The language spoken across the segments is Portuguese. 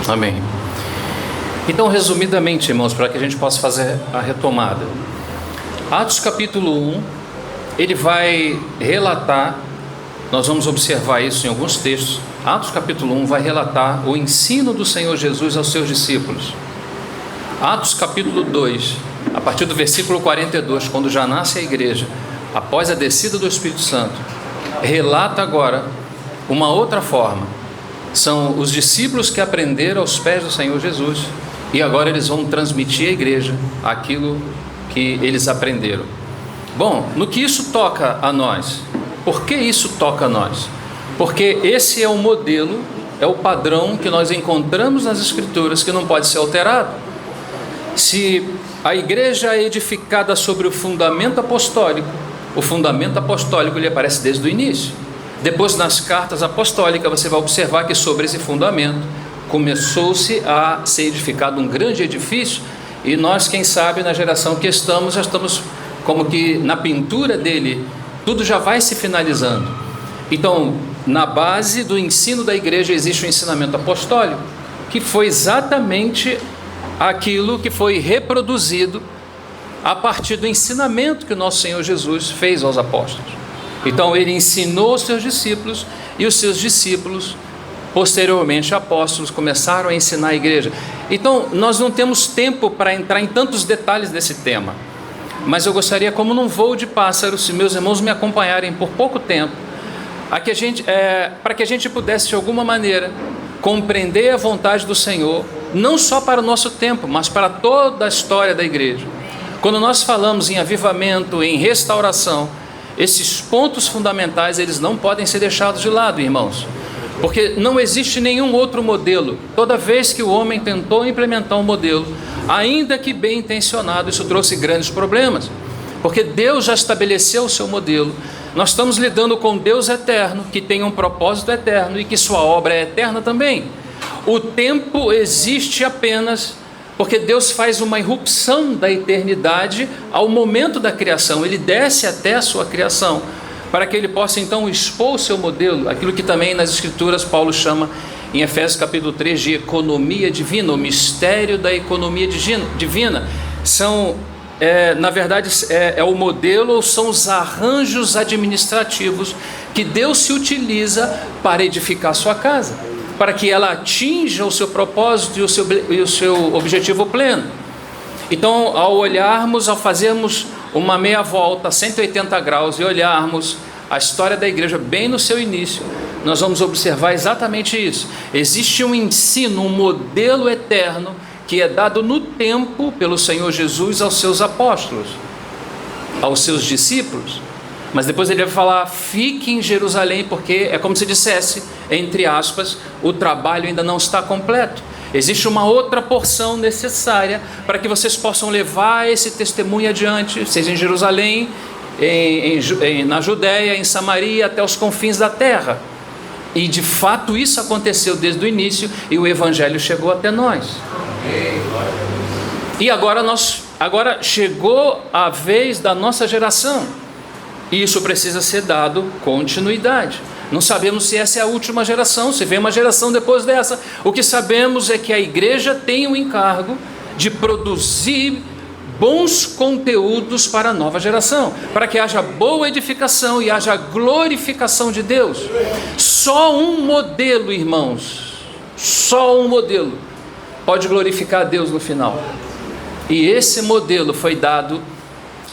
Amém. Então, resumidamente, irmãos, para que a gente possa fazer a retomada, Atos capítulo 1, ele vai relatar, nós vamos observar isso em alguns textos. Atos capítulo 1 vai relatar o ensino do Senhor Jesus aos seus discípulos. Atos capítulo 2, a partir do versículo 42, quando já nasce a igreja, após a descida do Espírito Santo, relata agora uma outra forma. São os discípulos que aprenderam aos pés do Senhor Jesus e agora eles vão transmitir à igreja aquilo que eles aprenderam. Bom, no que isso toca a nós? Por que isso toca a nós? Porque esse é o modelo, é o padrão que nós encontramos nas Escrituras, que não pode ser alterado. Se a igreja é edificada sobre o fundamento apostólico ele aparece desde o início. Depois, nas cartas apostólicas, você vai observar que sobre esse fundamento começou-se a ser edificado um grande edifício, e nós, quem sabe, na geração que estamos, já estamos como que na pintura dele, tudo já vai se finalizando. Então, na base do ensino da igreja existe o ensinamento apostólico, que foi exatamente aquilo que foi reproduzido a partir do ensinamento que o nosso Senhor Jesus fez aos apóstolos. Então ele ensinou os seus discípulos, e os seus discípulos, posteriormente apóstolos, começaram a ensinar a igreja. Então nós não temos tempo para entrar em tantos detalhes desse tema, mas eu gostaria, como num voo de pássaros, se meus irmãos me acompanharem por pouco tempo, para que a gente pudesse de alguma maneira compreender a vontade do Senhor, não só para o nosso tempo, mas para toda a história da igreja. Quando nós falamos em avivamento, em restauração, esses pontos fundamentais, eles não podem ser deixados de lado, irmãos, porque não existe nenhum outro modelo. Toda vez que o homem tentou implementar um modelo, ainda que bem intencionado, isso trouxe grandes problemas, porque Deus já estabeleceu o seu modelo. Nós estamos lidando com Deus eterno, que tem um propósito eterno e que sua obra é eterna também. O tempo existe apenas porque Deus faz uma irrupção da eternidade ao momento da criação. Ele desce até a sua criação, para que ele possa então expor o seu modelo, aquilo que também nas Escrituras Paulo chama, em Efésios capítulo 3, de economia divina, o mistério da economia divina. Na verdade, é o modelo, ou são os arranjos administrativos que Deus se utiliza para edificar a sua casa, para que ela atinja o seu propósito e o seu objetivo pleno. Então, ao fazermos uma meia volta, 180 graus, e olharmos a história da igreja bem no seu início, nós vamos observar exatamente isso. Existe um ensino, um modelo eterno, que é dado no tempo pelo Senhor Jesus aos seus apóstolos, aos seus discípulos. Mas depois ele vai falar: fique em Jerusalém, porque é como se dissesse, entre aspas, o trabalho ainda não está completo. Existe uma outra porção necessária para que vocês possam levar esse testemunho adiante, seja em Jerusalém, na Judéia, em Samaria, até os confins da terra. E de fato isso aconteceu desde o início, e o evangelho chegou até nós. E agora chegou a vez da nossa geração, e isso precisa ser dado continuidade. Não sabemos se essa é a última geração, se vem uma geração depois dessa. O que sabemos é que a igreja tem o encargo de produzir bons conteúdos para a nova geração, para que haja boa edificação e haja glorificação de Deus. Só um modelo, irmãos, só um modelo pode glorificar a Deus no final. E esse modelo foi dado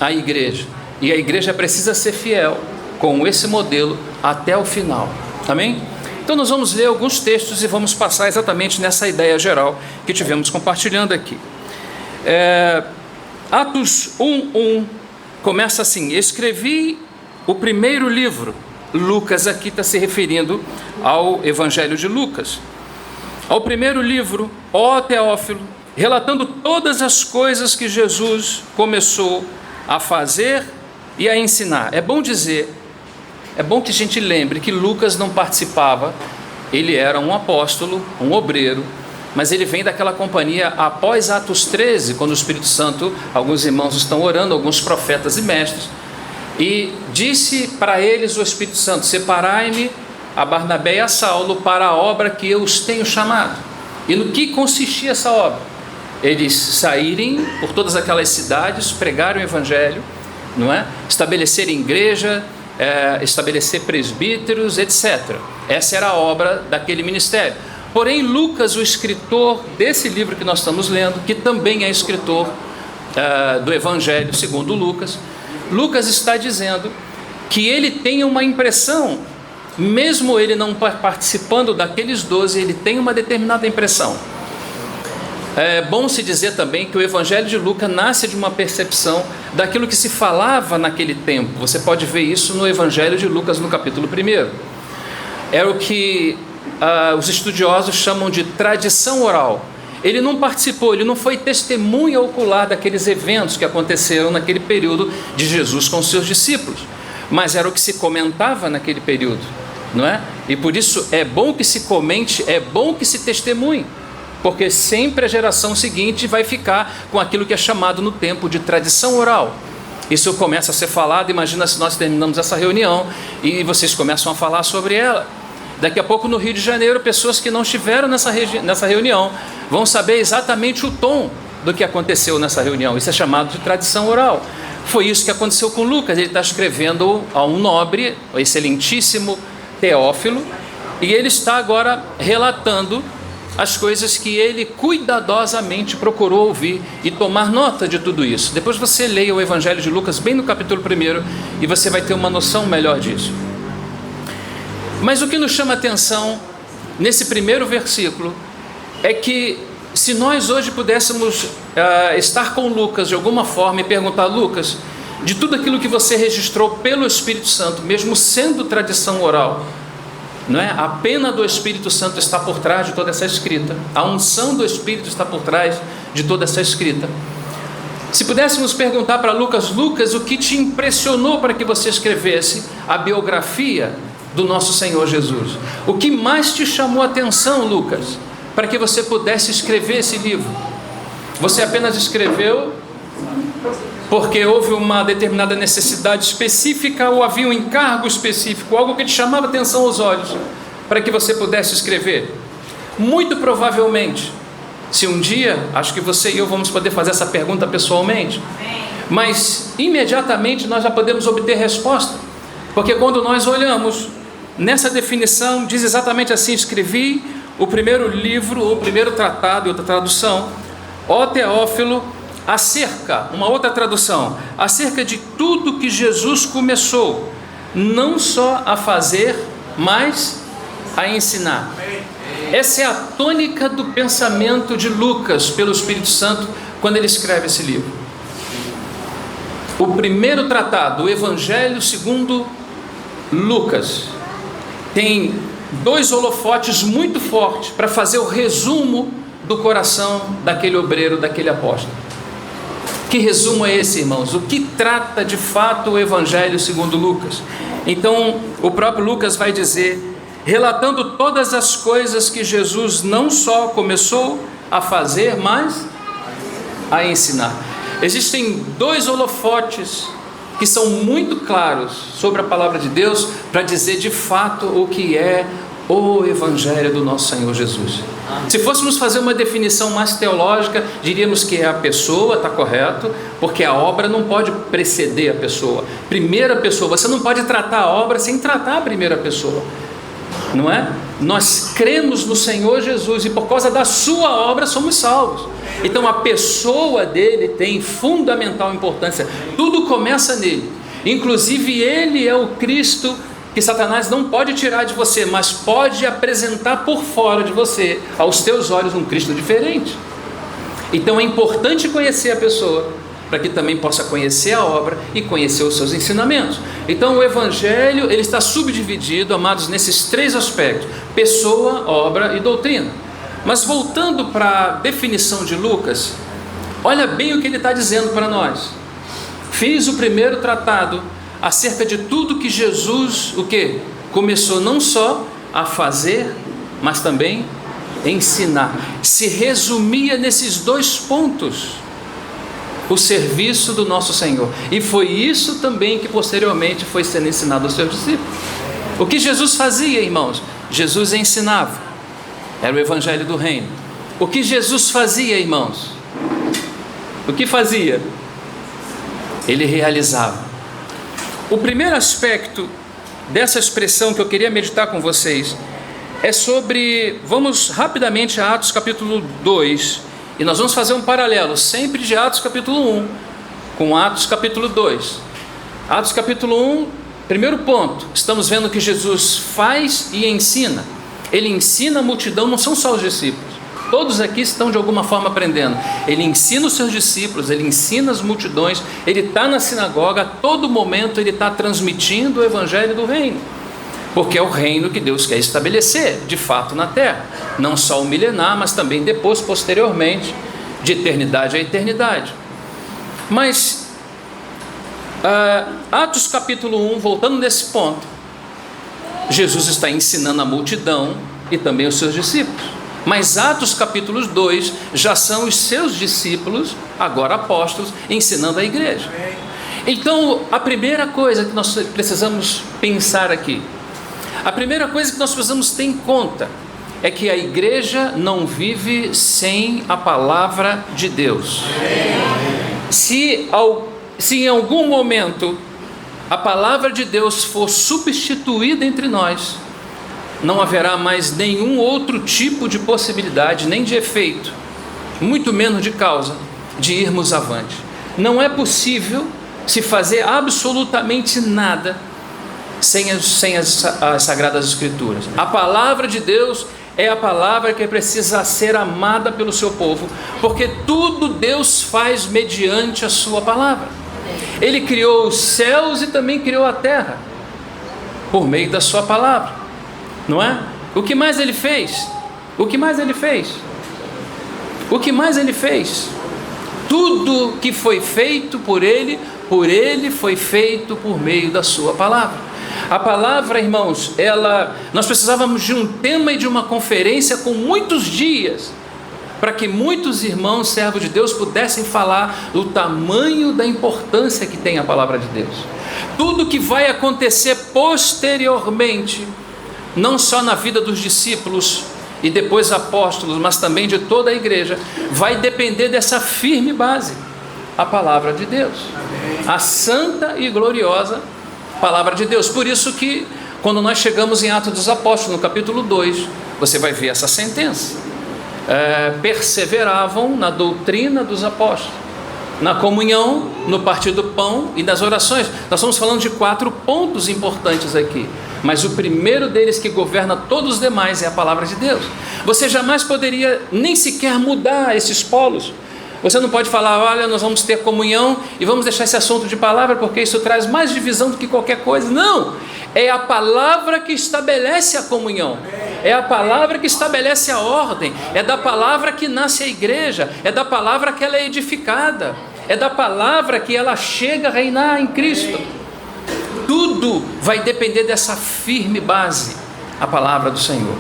à igreja, e a igreja precisa ser fiel com esse modelo até o final. Amém? Então nós vamos ler alguns textos e vamos passar exatamente nessa ideia geral que tivemos compartilhando aqui. Atos 1:1 começa assim: escrevi o primeiro livro. Lucas aqui está se referindo ao Evangelho de Lucas. Ao primeiro livro, ó Teófilo, relatando todas as coisas que Jesus começou a fazer e a ensinar. É bom que a gente lembre que Lucas não participava, ele era um apóstolo, um obreiro, mas ele vem daquela companhia após Atos 13, quando o Espírito Santo, alguns irmãos estão orando, alguns profetas e mestres, e disse para eles o Espírito Santo: separai-me a Barnabé e a Saulo para a obra que eu os tenho chamado. E no que consistia essa obra? Eles saírem por todas aquelas cidades, pregarem o evangelho, não é? Estabelecerem igreja, estabelecer presbíteros, etc. Essa era a obra daquele ministério. Porém, Lucas, o escritor desse livro que nós estamos lendo, que também é escritor do evangelho segundo Lucas, Lucas está dizendo que ele tem uma impressão, mesmo ele não participando daqueles 12, ele tem uma determinada impressão. É bom se dizer também que o evangelho de Lucas nasce de uma percepção daquilo que se falava naquele tempo. Você pode ver isso no evangelho de Lucas no capítulo 1. É o que os estudiosos chamam de tradição oral. Ele não participou, ele não foi testemunha ocular daqueles eventos que aconteceram naquele período de Jesus com seus discípulos, mas era o que se comentava naquele período, não é? E por isso é bom que se comente, é bom que se testemunhe, porque sempre a geração seguinte vai ficar com aquilo que é chamado no tempo de tradição oral. Isso começa a ser falado. Imagina se nós terminamos essa reunião e vocês começam a falar sobre ela. Daqui a pouco no Rio de Janeiro, pessoas que não estiveram nessa reunião vão saber exatamente o tom do que aconteceu nessa reunião. Isso é chamado de tradição oral. Foi isso que aconteceu com Lucas. Ele está escrevendo a um nobre, o excelentíssimo Teófilo, e ele está agora relatando as coisas que ele cuidadosamente procurou ouvir e tomar nota de tudo isso. Depois você leia o Evangelho de Lucas bem no capítulo 1 e você vai ter uma noção melhor disso. Mas o que nos chama a atenção nesse primeiro versículo é que se nós hoje pudéssemos estar com Lucas de alguma forma e perguntar: Lucas, de tudo aquilo que você registrou pelo Espírito Santo, mesmo sendo tradição oral, não é? A pena do Espírito Santo está por trás de toda essa escrita, a unção do Espírito está por trás de toda essa escrita. Se pudéssemos perguntar para Lucas: Lucas, o que te impressionou para que você escrevesse a biografia do nosso Senhor Jesus? O que mais te chamou a atenção, Lucas, para que você pudesse escrever esse livro? Você apenas escreveu porque houve uma determinada necessidade específica ou havia um encargo específico, algo que te chamava a atenção aos olhos, para que você pudesse escrever? Muito provavelmente, se um dia, acho que você e eu vamos poder fazer essa pergunta pessoalmente, mas imediatamente nós já podemos obter resposta, porque quando nós olhamos nessa definição, diz exatamente assim: escrevi o primeiro livro, ou o primeiro tratado, outra tradução, ó Teófilo, acerca, uma outra tradução, acerca de tudo que Jesus começou, não só a fazer, mas a ensinar. Essa é a tônica do pensamento de Lucas pelo Espírito Santo quando ele escreve esse livro. O primeiro tratado, o Evangelho segundo Lucas, tem dois holofotes muito fortes para fazer o resumo do coração daquele obreiro, daquele apóstolo. Que resumo é esse, irmãos? O que trata de fato o Evangelho segundo Lucas? Então, o próprio Lucas vai dizer, relatando todas as coisas que Jesus não só começou a fazer, mas a ensinar. Existem dois holofotes que são muito claros sobre a palavra de Deus para dizer de fato o que é o Evangelho do nosso Senhor Jesus. Se fôssemos fazer uma definição mais teológica, diríamos que é a pessoa, está correto, porque a obra não pode preceder a pessoa. Primeira pessoa, você não pode tratar a obra sem tratar a primeira pessoa, não é? Nós cremos no Senhor Jesus e por causa da sua obra somos salvos. Então a pessoa dele tem fundamental importância, tudo começa nele, inclusive ele é o Cristo que Satanás não pode tirar de você, mas pode apresentar por fora de você, aos teus olhos, um Cristo diferente. Então é importante conhecer a pessoa, para que também possa conhecer a obra e conhecer os seus ensinamentos. Então o Evangelho, ele está subdividido, amados, nesses três aspectos: pessoa, obra e doutrina. Mas voltando para a definição de Lucas, olha bem o que ele está dizendo para nós. Fiz o primeiro tratado acerca de tudo que Jesus, o que? Começou não só a fazer, mas também ensinar. Se resumia nesses dois pontos: o serviço do nosso Senhor. E foi isso também que posteriormente foi sendo ensinado aos seus discípulos. O que Jesus fazia, irmãos? Jesus ensinava. Era o Evangelho do Reino. O que Jesus fazia, irmãos? O que fazia? Ele realizava. O primeiro aspecto dessa expressão que eu queria meditar com vocês é sobre, vamos rapidamente a Atos capítulo 2, e nós vamos fazer um paralelo sempre de Atos capítulo 1 com Atos capítulo 2. Atos capítulo 1, primeiro ponto, estamos vendo que Jesus faz e ensina. Ele ensina a multidão, não são só os discípulos. Todos aqui estão de alguma forma aprendendo. Ele ensina os seus discípulos, ele ensina as multidões, ele está na sinagoga, a todo momento ele está transmitindo o evangelho do reino. Porque é o reino que Deus quer estabelecer, de fato, na terra. Não só o milenar, mas também depois, posteriormente, de eternidade a eternidade. Mas, Atos capítulo 1, voltando nesse ponto, Jesus está ensinando a multidão e também os seus discípulos. Mas Atos capítulo 2 já são os seus discípulos, agora apóstolos, ensinando a igreja. Então, a primeira coisa que nós precisamos pensar aqui, a primeira coisa que nós precisamos ter em conta é que a igreja não vive sem a palavra de Deus. Se em algum momento a palavra de Deus for substituída entre nós, não haverá mais nenhum outro tipo de possibilidade, nem de efeito, muito menos de causa, de irmos avante. Não é possível se fazer absolutamente nada sem as Sagradas Escrituras. A palavra de Deus é a palavra que precisa ser amada pelo seu povo, porque tudo Deus faz mediante a sua palavra. Ele criou os céus e também criou a terra, por meio da sua palavra, não é? O que mais ele fez? O que mais ele fez? O que mais ele fez? Tudo que foi feito por ele foi feito por meio da sua palavra. A palavra, irmãos, nós precisávamos de um tema e de uma conferência com muitos dias, para que muitos irmãos, servos de Deus, pudessem falar do tamanho da importância que tem a palavra de Deus. Tudo que vai acontecer posteriormente, não só na vida dos discípulos e depois apóstolos, mas também de toda a igreja, vai depender dessa firme base, a palavra de Deus, a santa e gloriosa palavra de Deus. Por isso que quando nós chegamos em Atos dos Apóstolos, no capítulo 2, você vai ver essa sentença: perseveravam na doutrina dos apóstolos, na comunhão, no partir do pão e nas orações. Nós estamos falando de 4 pontos importantes aqui, mas o primeiro deles, que governa todos os demais, é a palavra de Deus. Você jamais poderia nem sequer mudar esses polos. Você não pode falar: olha, nós vamos ter comunhão e vamos deixar esse assunto de palavra, porque isso traz mais divisão do que qualquer coisa. Não, é a palavra que estabelece a comunhão, é a palavra que estabelece a ordem, é da palavra que nasce a igreja, é da palavra que ela é edificada, é da palavra que ela chega a reinar em Cristo. Tudo vai depender dessa firme base, a palavra do Senhor.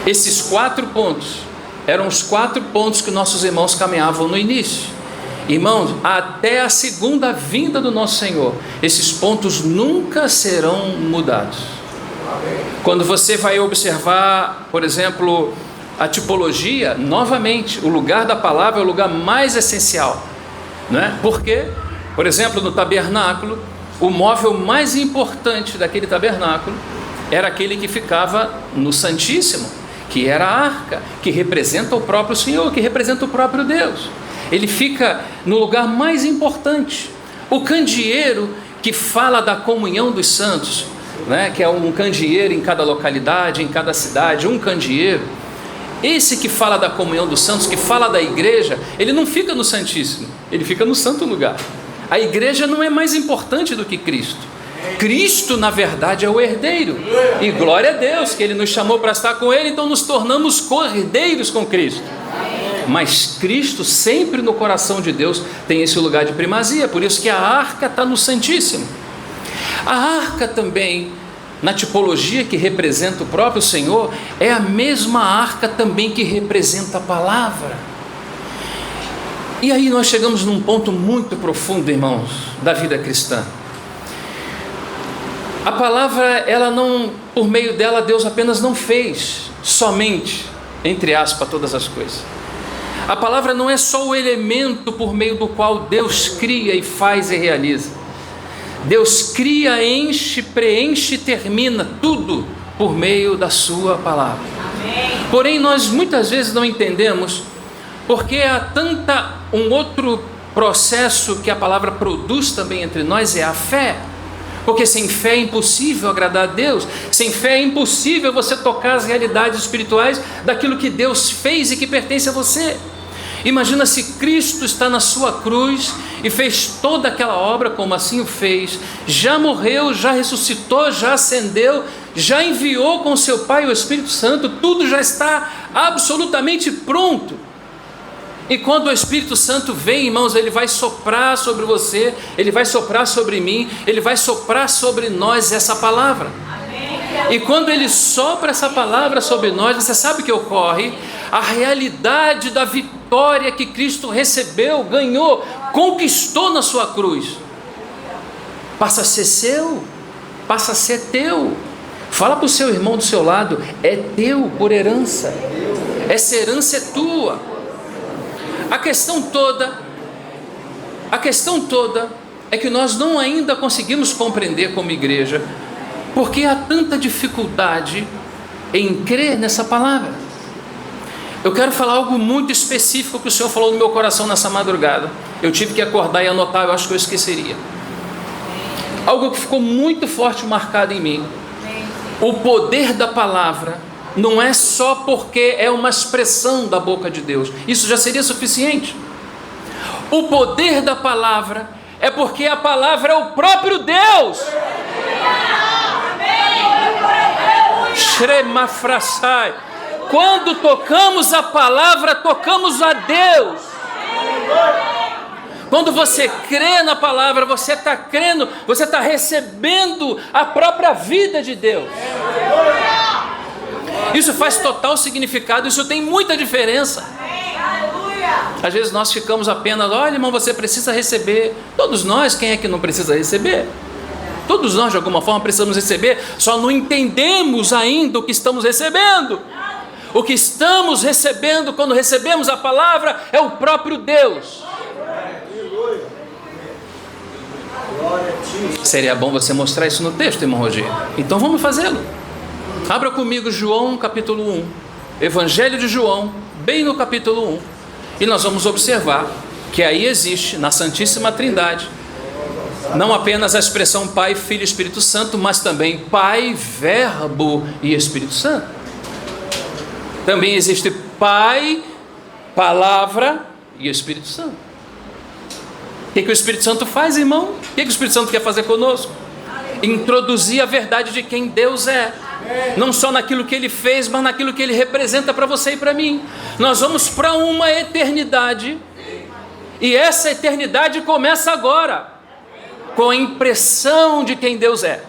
Esses 4 pontos eram os 4 pontos que nossos irmãos caminhavam no início. Irmãos, até a segunda vinda do nosso Senhor, esses pontos nunca serão mudados. Quando você vai observar, por exemplo, a tipologia, novamente, o lugar da palavra é o lugar mais essencial, não é? Porque, por exemplo, no tabernáculo, o móvel mais importante daquele tabernáculo era aquele que ficava no Santíssimo, que era a arca, que representa o próprio Senhor, que representa o próprio Deus. Ele fica no lugar mais importante. O candeeiro, que fala da comunhão dos santos, né, que é um candeeiro em cada localidade, em cada cidade, um candeeiro. Esse que fala da comunhão dos santos, que fala da igreja, ele não fica no Santíssimo, ele fica no santo lugar. A igreja não é mais importante do que Cristo. Cristo, na verdade, é o herdeiro, e glória a Deus que Ele nos chamou para estar com Ele, então nos tornamos co-herdeiros com Cristo. Mas Cristo, sempre no coração de Deus, tem esse lugar de primazia, por isso que a arca está no Santíssimo. A arca também, na tipologia que representa o próprio Senhor, é a mesma arca também que representa a palavra. E aí nós chegamos num ponto muito profundo, irmãos, da vida cristã. A palavra, ela não, por meio dela, Deus apenas não fez somente entre aspas, todas as coisas. A palavra não é só o elemento por meio do qual Deus cria e faz e realiza. Deus cria, enche, preenche e termina tudo por meio da sua palavra. Amém. Porém, nós muitas vezes não entendemos porque há um outro processo que a palavra produz também entre nós, é a fé. Porque sem fé é impossível agradar a Deus. Sem fé é impossível você tocar as realidades espirituais daquilo que Deus fez e que pertence a você. Imagina se Cristo está na sua cruz e fez toda aquela obra como assim o fez, já morreu, já ressuscitou, já ascendeu, já enviou com seu Pai o Espírito Santo, tudo já está absolutamente pronto. E quando o Espírito Santo vem, irmãos, ele vai soprar sobre você, ele vai soprar sobre mim, ele vai soprar sobre nós essa palavra. E quando ele sopra essa palavra sobre nós, você sabe o que ocorre? A realidade da vitória que Cristo recebeu, ganhou, conquistou na sua cruz, passa a ser seu, passa a ser teu. Fala para o seu irmão do seu lado, é teu por herança, essa herança é tua. A questão toda é que nós não ainda conseguimos compreender como igreja, porque há tanta dificuldade em crer nessa palavra. Eu quero falar algo muito específico que o Senhor falou no meu coração nessa madrugada. Eu tive que acordar e anotar, eu acho que eu esqueceria. Algo que ficou muito forte marcado em mim. O poder da palavra não é só porque é uma expressão da boca de Deus. Isso já seria suficiente. O poder da palavra é porque a palavra é o próprio Deus. Shremafrasai. Quando tocamos a palavra, tocamos a Deus. Quando você crê na palavra, você está crendo, você está recebendo a própria vida de Deus. Isso faz total significado, isso tem muita diferença. Às vezes nós ficamos apenas, olha irmão, você precisa receber. Todos nós, quem é que não precisa receber? Todos nós de alguma forma precisamos receber, só não entendemos ainda o que estamos recebendo. O que estamos recebendo quando recebemos a palavra é o próprio Deus. Seria bom você mostrar isso no texto, irmão Rogério. Então vamos fazê-lo. Abra comigo João capítulo 1, Evangelho de João, bem no capítulo 1, e nós vamos observar que aí existe na Santíssima Trindade não apenas a expressão Pai, Filho e Espírito Santo, mas também Pai, Verbo e Espírito Santo. Também existe Pai, Palavra e Espírito Santo. O que o Espírito Santo faz, irmão? O que o Espírito Santo quer fazer conosco? Introduzir a verdade de quem Deus é. Não só naquilo que Ele fez, mas naquilo que Ele representa para você e para mim. Nós vamos para uma eternidade, e essa eternidade começa agora, com a impressão de quem Deus é,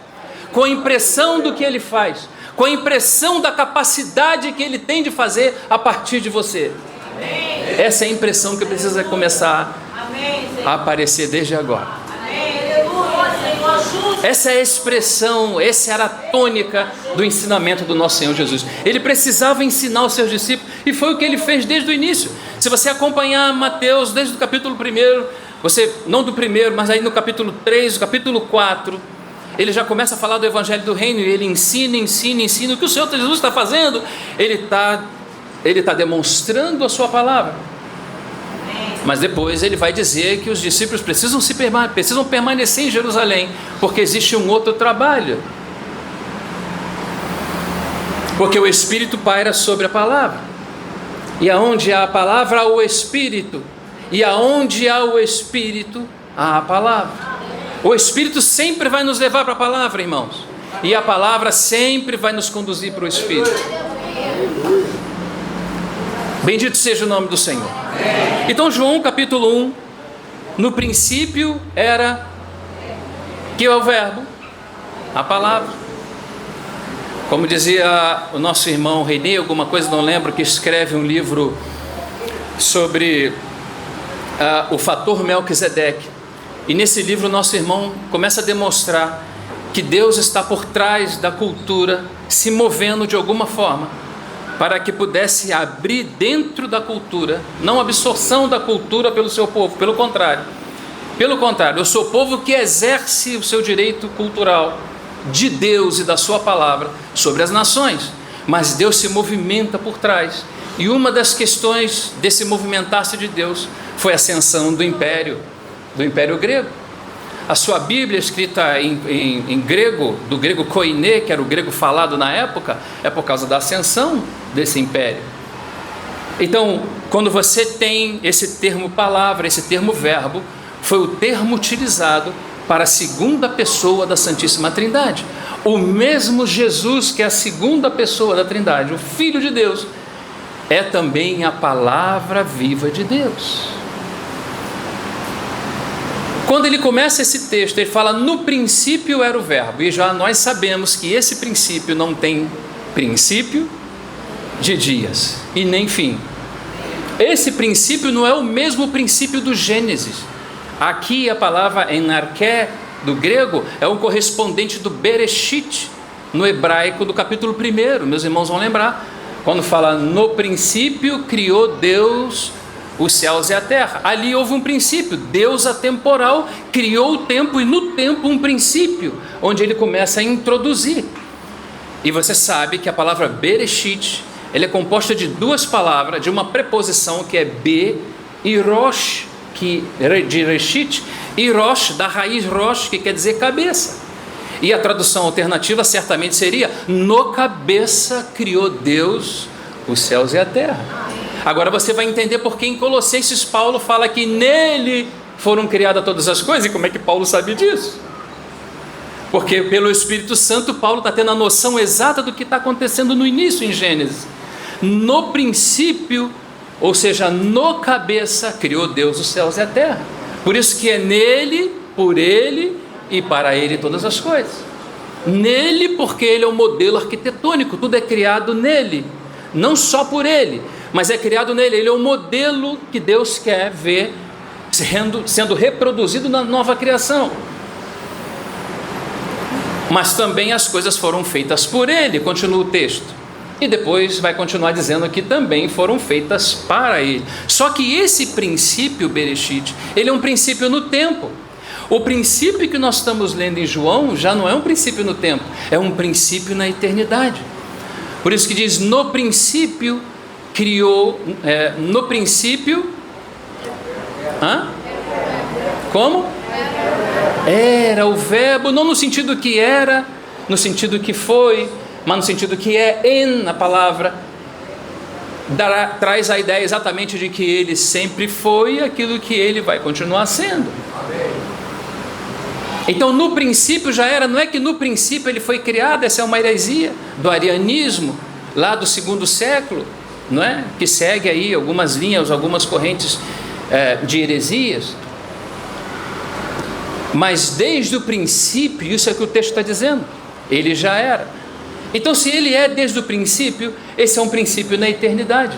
com a impressão do que Ele faz, com a impressão da capacidade que Ele tem de fazer a partir de você. Essa é a impressão que precisa começar a aparecer desde agora. Essa é a expressão, essa era a tônica do ensinamento do nosso Senhor Jesus. Ele precisava ensinar os seus discípulos, e foi o que Ele fez desde o início. Se você acompanhar Mateus desde o capítulo 1, você, não do primeiro, mas aí no capítulo 3, no capítulo 4, ele já começa a falar do Evangelho do Reino, e ele ensina. O que o Senhor Jesus está fazendo? Ele está demonstrando a sua palavra. Mas depois ele vai dizer que os discípulos precisam permanecer em Jerusalém, porque existe um outro trabalho. Porque o Espírito paira sobre a palavra, e aonde há a palavra há o Espírito, e aonde há o Espírito há a palavra. O Espírito sempre vai nos levar para a palavra, irmãos, e a palavra sempre vai nos conduzir para o Espírito. Bendito seja o nome do Senhor. Então João capítulo 1, no princípio era, que é o verbo, a palavra. Como dizia o nosso irmão René, alguma coisa não lembro, que escreve um livro sobre o fator Melquisedeque. E nesse livro o nosso irmão começa a demonstrar que Deus está por trás da cultura, se movendo de alguma forma, para que pudesse abrir dentro da cultura, não absorção da cultura pelo seu povo, pelo contrário, eu sou povo que exerce o seu direito cultural de Deus e da sua palavra sobre as nações, mas Deus se movimenta por trás, e uma das questões desse movimentar-se de Deus foi a ascensão do Império Grego. A sua Bíblia, escrita em grego, do grego koiné, que era o grego falado na época, é por causa da ascensão desse império. Então, quando você tem esse termo palavra, esse termo verbo, foi o termo utilizado para a segunda pessoa da Santíssima Trindade. O mesmo Jesus, que é a segunda pessoa da Trindade, o Filho de Deus, é também a palavra viva de Deus. Quando ele começa esse texto, ele fala: no princípio era o verbo, e já nós sabemos que esse princípio não tem princípio de dias e nem fim. Esse princípio não é o mesmo princípio do Gênesis. Aqui a palavra enarqué do grego é o correspondente do Bereshit no hebraico do capítulo 1, meus irmãos vão lembrar, quando fala no princípio criou Deus os céus e a terra. Ali houve um princípio, Deus atemporal criou o tempo, e no tempo um princípio, onde ele começa a introduzir. E você sabe que a palavra Bereshit, ela é composta de duas palavras, de uma preposição que é be e rosh, que de reshit, e rosh, da raiz rosh, que quer dizer cabeça. E a tradução alternativa certamente seria: no cabeça criou Deus os céus e a terra. Agora você vai entender por que em Colossenses Paulo fala que nele foram criadas todas as coisas. E como é que Paulo sabe disso? Porque pelo Espírito Santo Paulo está tendo a noção exata do que está acontecendo no início em Gênesis. No princípio, ou seja, no cabeça, criou Deus os céus e a terra. Por isso que é nele, por ele e para ele todas as coisas. Nele, porque ele é o modelo arquitetônico, tudo é criado nele, não só por ele, mas é criado nele. Ele é o modelo que Deus quer ver sendo reproduzido na nova criação. Mas também as coisas foram feitas por ele, continua o texto. E depois vai continuar dizendo que também foram feitas para ele. Só que esse princípio, Bereshit, ele é um princípio no tempo. O princípio que nós estamos lendo em João já não é um princípio no tempo, é um princípio na eternidade. Por isso que diz: no princípio criou, no princípio, como? Era o verbo, não no sentido que era, no sentido que foi, mas no sentido que é na palavra, traz a ideia exatamente de que ele sempre foi aquilo que ele vai continuar sendo. Então no princípio já era, não é que no princípio ele foi criado, essa é uma heresia do arianismo, lá do 2º século, não é? Que segue aí algumas linhas, algumas correntes de heresias. Mas desde o princípio, isso é o que o texto está dizendo, ele já era. Então se ele é desde o princípio, esse é um princípio na eternidade,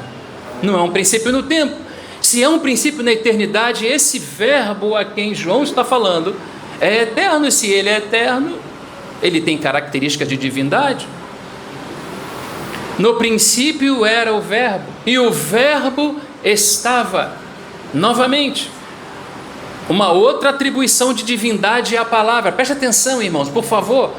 não é um princípio no tempo. Se é um princípio na eternidade, esse verbo a quem João está falando é eterno, e se ele é eterno, ele tem características de divindade. No princípio era o verbo, e o verbo estava, novamente, uma outra atribuição de divindade é a palavra. Preste atenção, irmãos, por favor,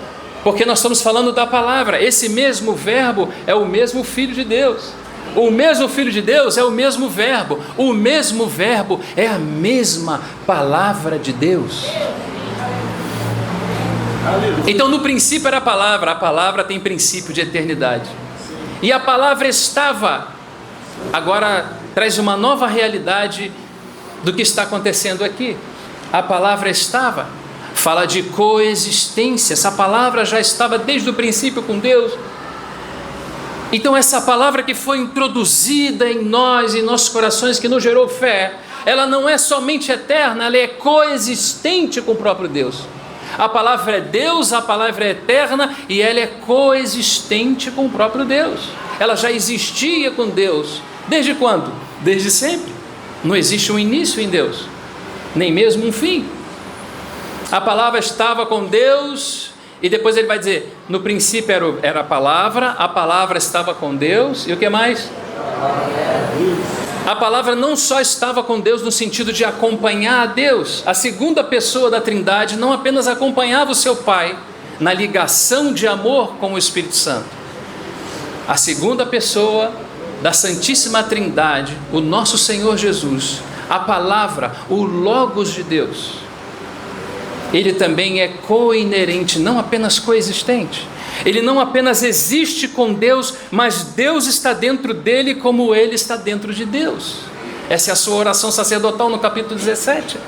porque nós estamos falando da palavra. Esse mesmo verbo é o mesmo Filho de Deus. O mesmo Filho de Deus é o mesmo verbo. O mesmo verbo é a mesma palavra de Deus. Então no princípio era a palavra tem princípio de eternidade. E a palavra estava, agora traz uma nova realidade do que está acontecendo aqui. A palavra estava, fala de coexistência, essa palavra já estava desde o princípio com Deus. Então essa palavra que foi introduzida em nós, em nossos corações, que nos gerou fé, ela não é somente eterna, ela é coexistente com o próprio Deus. A palavra é Deus, a palavra é eterna e ela é coexistente com o próprio Deus. Ela já existia com Deus. Desde quando? Desde sempre. Não existe um início em Deus, nem mesmo um fim. A palavra estava com Deus E depois ele vai dizer, no princípio era a palavra estava com Deus, e o que mais? A palavra não só estava com Deus no sentido de acompanhar a Deus, a segunda pessoa da Trindade não apenas acompanhava o seu Pai na ligação de amor com o Espírito Santo. A segunda pessoa da Santíssima Trindade, o nosso Senhor Jesus, a palavra, o Logos de Deus, ele também é co-inerente, não apenas coexistente. Ele não apenas existe com Deus, mas Deus está dentro dele como ele está dentro de Deus. Essa é a sua oração sacerdotal no capítulo 17.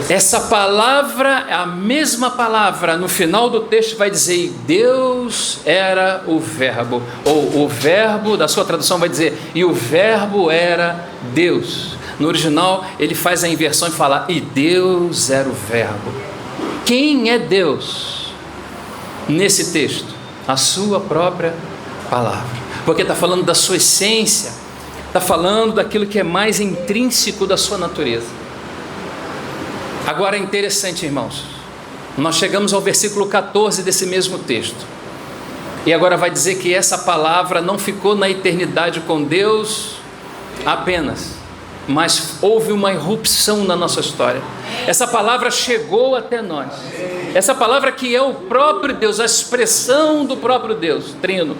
Essa palavra, a mesma palavra, no final do texto vai dizer, Deus era o verbo, ou o verbo, da sua tradução vai dizer, e o verbo era Deus. No original ele faz a inversão e fala, e Deus era o verbo. Quem é Deus? Nesse texto, a sua própria palavra, porque está falando da sua essência, está falando daquilo que é mais intrínseco da sua natureza. Agora é interessante, irmãos, nós chegamos ao versículo 14 desse mesmo texto, e agora vai dizer que essa palavra não ficou na eternidade com Deus apenas, mas houve uma irrupção na nossa história. Essa palavra chegou até nós. Essa palavra que é o próprio Deus, a expressão do próprio Deus, Trino,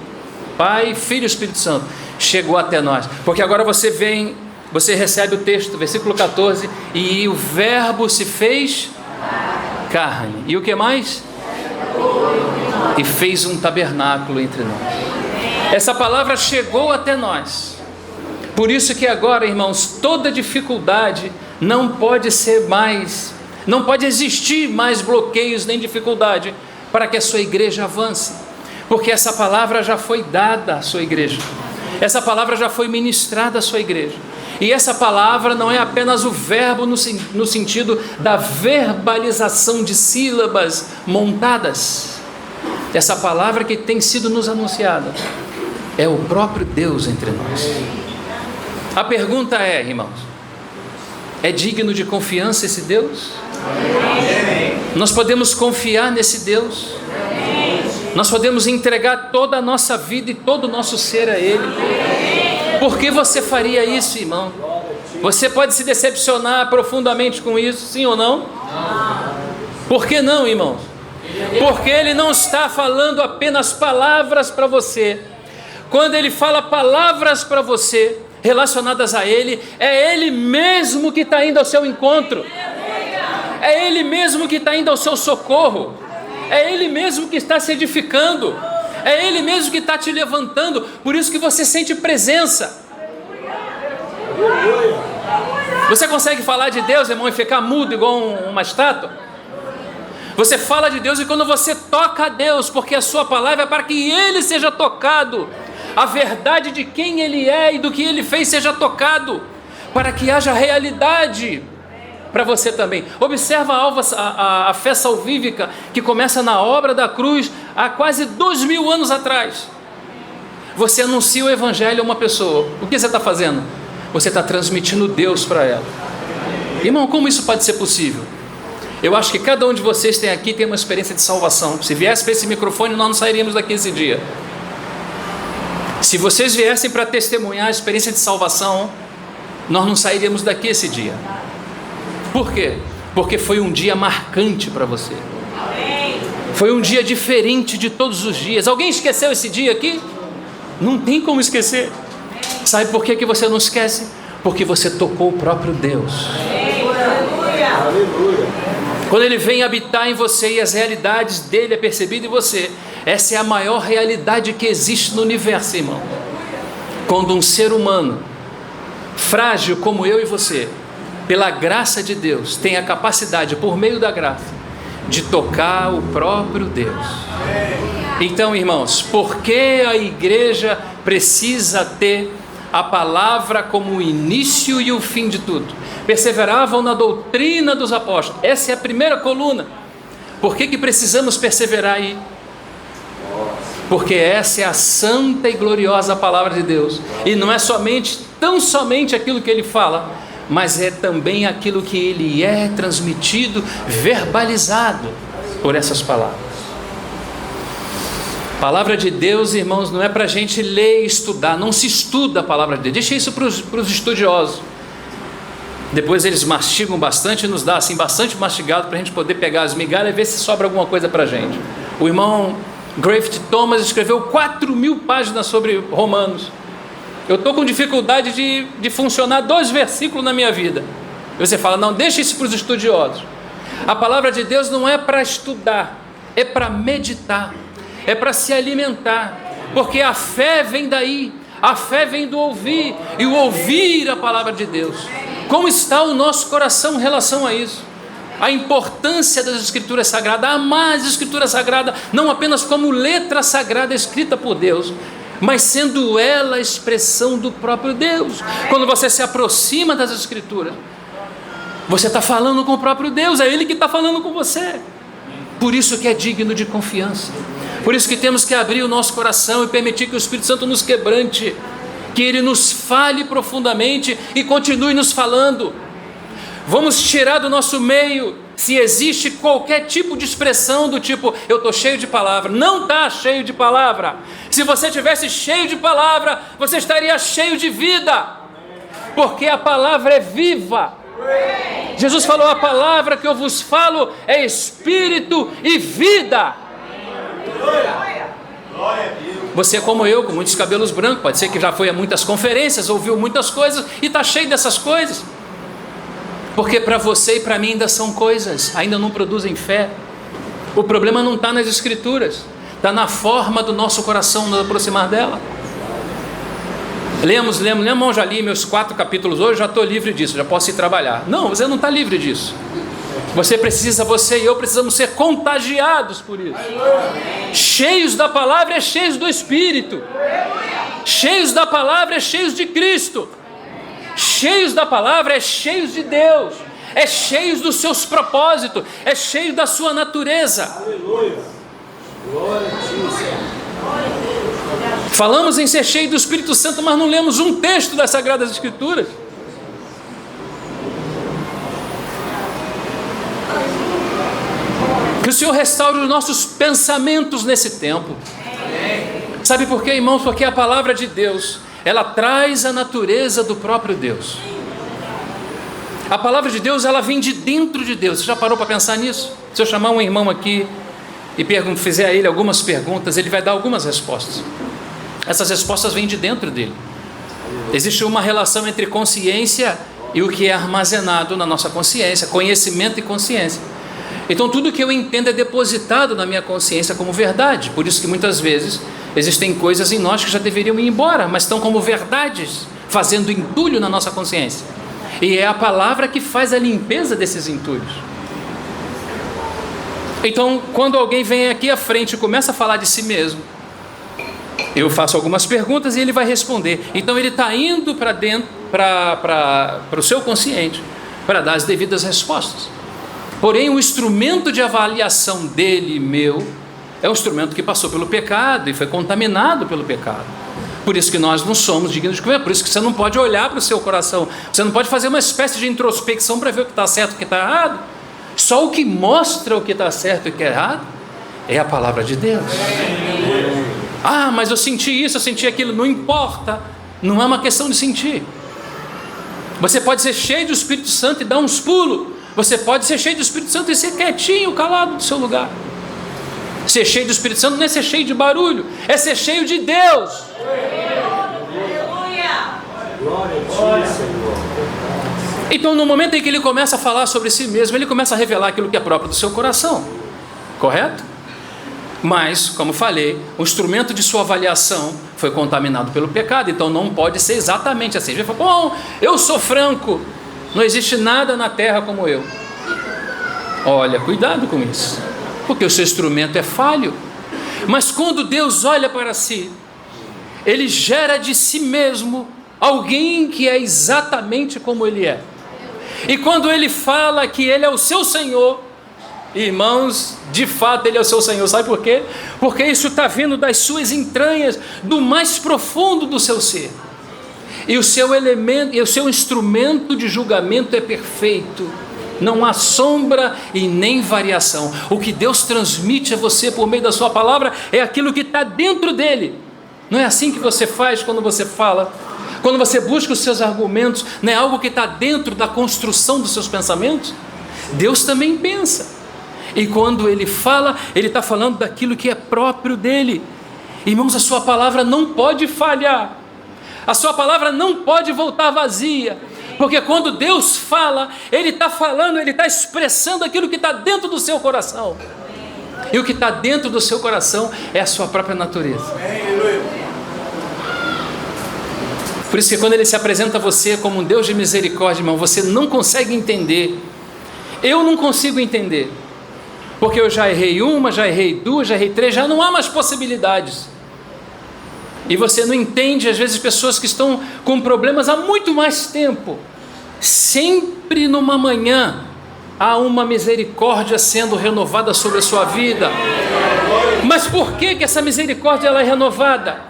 Pai, Filho e Espírito Santo, chegou até nós. Porque agora você recebe o texto, versículo 14, e o verbo se fez carne. E o que mais? E fez um tabernáculo entre nós. Essa palavra chegou até nós. Por isso que agora, irmãos, toda dificuldade não pode existir mais bloqueios nem dificuldade para que a sua igreja avance, porque essa palavra já foi dada à sua igreja, essa palavra já foi ministrada à sua igreja, e essa palavra não é apenas o verbo no sentido da verbalização de sílabas montadas. Essa palavra que tem sido nos anunciada é o próprio Deus entre nós. A pergunta é, irmãos, é digno de confiança esse Deus? Amém. Nós podemos confiar nesse Deus? Amém. Nós podemos entregar toda a nossa vida e todo o nosso ser a Ele? Amém. Por que você faria isso, irmão? Você pode se decepcionar profundamente com isso, sim ou não? Por que não, irmãos? Porque Ele não está falando apenas palavras para você. Quando Ele fala palavras para você, relacionadas a Ele, é Ele mesmo que está indo ao seu encontro, é Ele mesmo que está indo ao seu socorro, é Ele mesmo que está se edificando, é Ele mesmo que está te levantando. Por isso que você sente presença. Você consegue falar de Deus, irmão, e ficar mudo igual uma estátua? Você fala de Deus e quando você toca a Deus, porque a sua palavra é para que Ele seja tocado, a verdade de quem Ele é e do que Ele fez seja tocado, para que haja realidade para você também. Observa a fé salvífica que começa na obra da cruz há quase 2000 anos atrás. Você anuncia o Evangelho a uma pessoa, o que você está fazendo? Você está transmitindo Deus para ela. Irmão, como isso pode ser possível? Eu acho que cada um de vocês tem uma experiência de salvação. Se viesse para esse microfone, nós não sairíamos daqui esse dia. Se vocês viessem para testemunhar a experiência de salvação, nós não sairíamos daqui esse dia. Por quê? Porque foi um dia marcante para você. Foi um dia diferente de todos os dias. Alguém esqueceu esse dia aqui? Não tem como esquecer. Sabe por que você não esquece? Porque você tocou o próprio Deus. Quando Ele vem habitar em você e as realidades dele é percebida em você, essa é a maior realidade que existe no universo, irmão. Quando um ser humano, frágil como eu e você, pela graça de Deus, tem a capacidade, por meio da graça, de tocar o próprio Deus. Então, irmãos, por que a igreja precisa ter a palavra como o início e o fim de tudo? Perseveravam na doutrina dos apóstolos. Essa é a primeira coluna. Por que precisamos perseverar aí? Porque essa é a santa e gloriosa palavra de Deus. E não é tão somente aquilo que Ele fala, mas é também aquilo que Ele é transmitido, verbalizado. por essas palavras. A palavra de Deus, irmãos, não é para a gente ler e estudar. Não se estuda a palavra de Deus. Deixa isso para os estudiosos. Depois eles mastigam bastante e nos dá assim, bastante mastigado para a gente poder pegar as migalhas e ver se sobra alguma coisa para a gente. O irmão Griffith Thomas escreveu 4.000 páginas sobre Romanos. Eu estou com dificuldade de funcionar 2 versículos na minha vida. E você fala, não, deixa isso para os estudiosos. A palavra de Deus não é para estudar, é para meditar, é para se alimentar, porque a fé vem daí, a fé vem do ouvir, e o ouvir a palavra de Deus. Como está o nosso coração em relação a isso? A importância das Escrituras Sagradas, amar as Escrituras Sagradas, não apenas como letra sagrada escrita por Deus, mas sendo ela a expressão do próprio Deus. Quando você se aproxima das Escrituras, você está falando com o próprio Deus, é Ele que está falando com você. Por isso que é digno de confiança. Por isso que temos que abrir o nosso coração e permitir que o Espírito Santo nos quebrante, que Ele nos fale profundamente e continue nos falando. Vamos tirar do nosso meio, se existe qualquer tipo de expressão do tipo, eu estou cheio de palavra. Não está cheio de palavra. Se você tivesse cheio de palavra, você estaria cheio de vida, porque a palavra é viva. Jesus falou, a palavra que eu vos falo é espírito e vida. Você é como eu, com muitos cabelos brancos, pode ser que já foi a muitas conferências, ouviu muitas coisas e está cheio dessas coisas, porque para você e para mim ainda são coisas, ainda não produzem fé. O problema não está nas Escrituras, está na forma do nosso coração nos aproximar dela. Lemos, irmão, já li meus 4 capítulos hoje, já estou livre disso, já posso ir trabalhar. Não, você não está livre disso. Você e eu precisamos ser contagiados por isso. Cheios da palavra é cheios do Espírito. Cheios da palavra é cheios de Cristo. Cheios da palavra é cheios de Deus. É cheios dos seus propósitos. É cheio da sua natureza. Aleluia. Glória a Deus. Falamos em ser cheio do Espírito Santo, mas não lemos um texto das Sagradas Escrituras. Que o Senhor restaure os nossos pensamentos nesse tempo. Sabe por quê, irmãos? Porque a palavra de Deus, ela traz a natureza do próprio Deus. A palavra de Deus, ela vem de dentro de Deus. Você já parou para pensar nisso? Se eu chamar um irmão aqui e fizer a ele algumas perguntas, ele vai dar algumas respostas. Essas respostas vêm de dentro dele. Existe uma relação entre consciência e o que é armazenado na nossa consciência, conhecimento e consciência. Então tudo que eu entendo é depositado na minha consciência como verdade. Por isso que muitas vezes existem coisas em nós que já deveriam ir embora, mas estão como verdades, fazendo entulho na nossa consciência. E é a palavra que faz a limpeza desses entulhos. Então, quando alguém vem aqui à frente e começa a falar de si mesmo, eu faço algumas perguntas e ele vai responder. Então ele está indo para dentro, para o seu consciente, para dar as devidas respostas. Porém, o instrumento de avaliação dele e meu é um instrumento que passou pelo pecado e foi contaminado pelo pecado. Por isso que nós não somos dignos de comer. Por isso que você não pode olhar para o seu coração. Você não pode fazer uma espécie de introspecção para ver o que está certo e o que está errado. Só o que mostra o que está certo e o que é errado é a palavra de Deus. Ah, mas eu senti isso, eu senti aquilo. Não importa. Não é uma questão de sentir. Você pode ser cheio do Espírito Santo e dar uns pulos. Você pode ser cheio do Espírito Santo e ser quietinho, calado do seu lugar. Ser cheio do Espírito Santo não é ser cheio de barulho, é ser cheio de Deus. Então, no momento em que ele começa a falar sobre si mesmo, ele começa a revelar aquilo que é próprio do seu coração, correto? Mas, como falei, o instrumento de sua avaliação foi contaminado pelo pecado, então não pode ser exatamente assim. Ele fala, bom, eu sou franco, não existe nada na terra como eu. Olha, cuidado com isso, porque o seu instrumento é falho. Mas quando Deus olha para si, Ele gera de si mesmo alguém que é exatamente como Ele é. E quando Ele fala que Ele é o seu Senhor, irmãos, de fato Ele é o seu Senhor. Sabe por quê? Porque isso está vindo das suas entranhas, do mais profundo do seu ser. E o seu elemento, e o seu instrumento de julgamento é perfeito. Não há sombra e nem variação. O que Deus transmite a você por meio da sua palavra é aquilo que está dentro dele. Não é assim que você faz quando você fala? Quando você busca os seus argumentos, não é algo que está dentro da construção dos seus pensamentos? Deus também pensa. E quando Ele fala, Ele está falando daquilo que é próprio dEle. Irmãos, a sua palavra não pode falhar. A sua palavra não pode voltar vazia. Porque quando Deus fala, Ele está falando, Ele está expressando aquilo que está dentro do seu coração. E o que está dentro do seu coração é a sua própria natureza. Por isso que quando Ele se apresenta a você como um Deus de misericórdia, irmão, você não consegue entender. Eu não consigo entender. Porque eu já errei uma, já errei duas, já errei três, já não há mais possibilidades. E você não entende, às vezes, pessoas que estão com problemas há muito mais tempo. Sempre numa manhã há uma misericórdia sendo renovada sobre a sua vida. Mas por que essa misericórdia ela é renovada?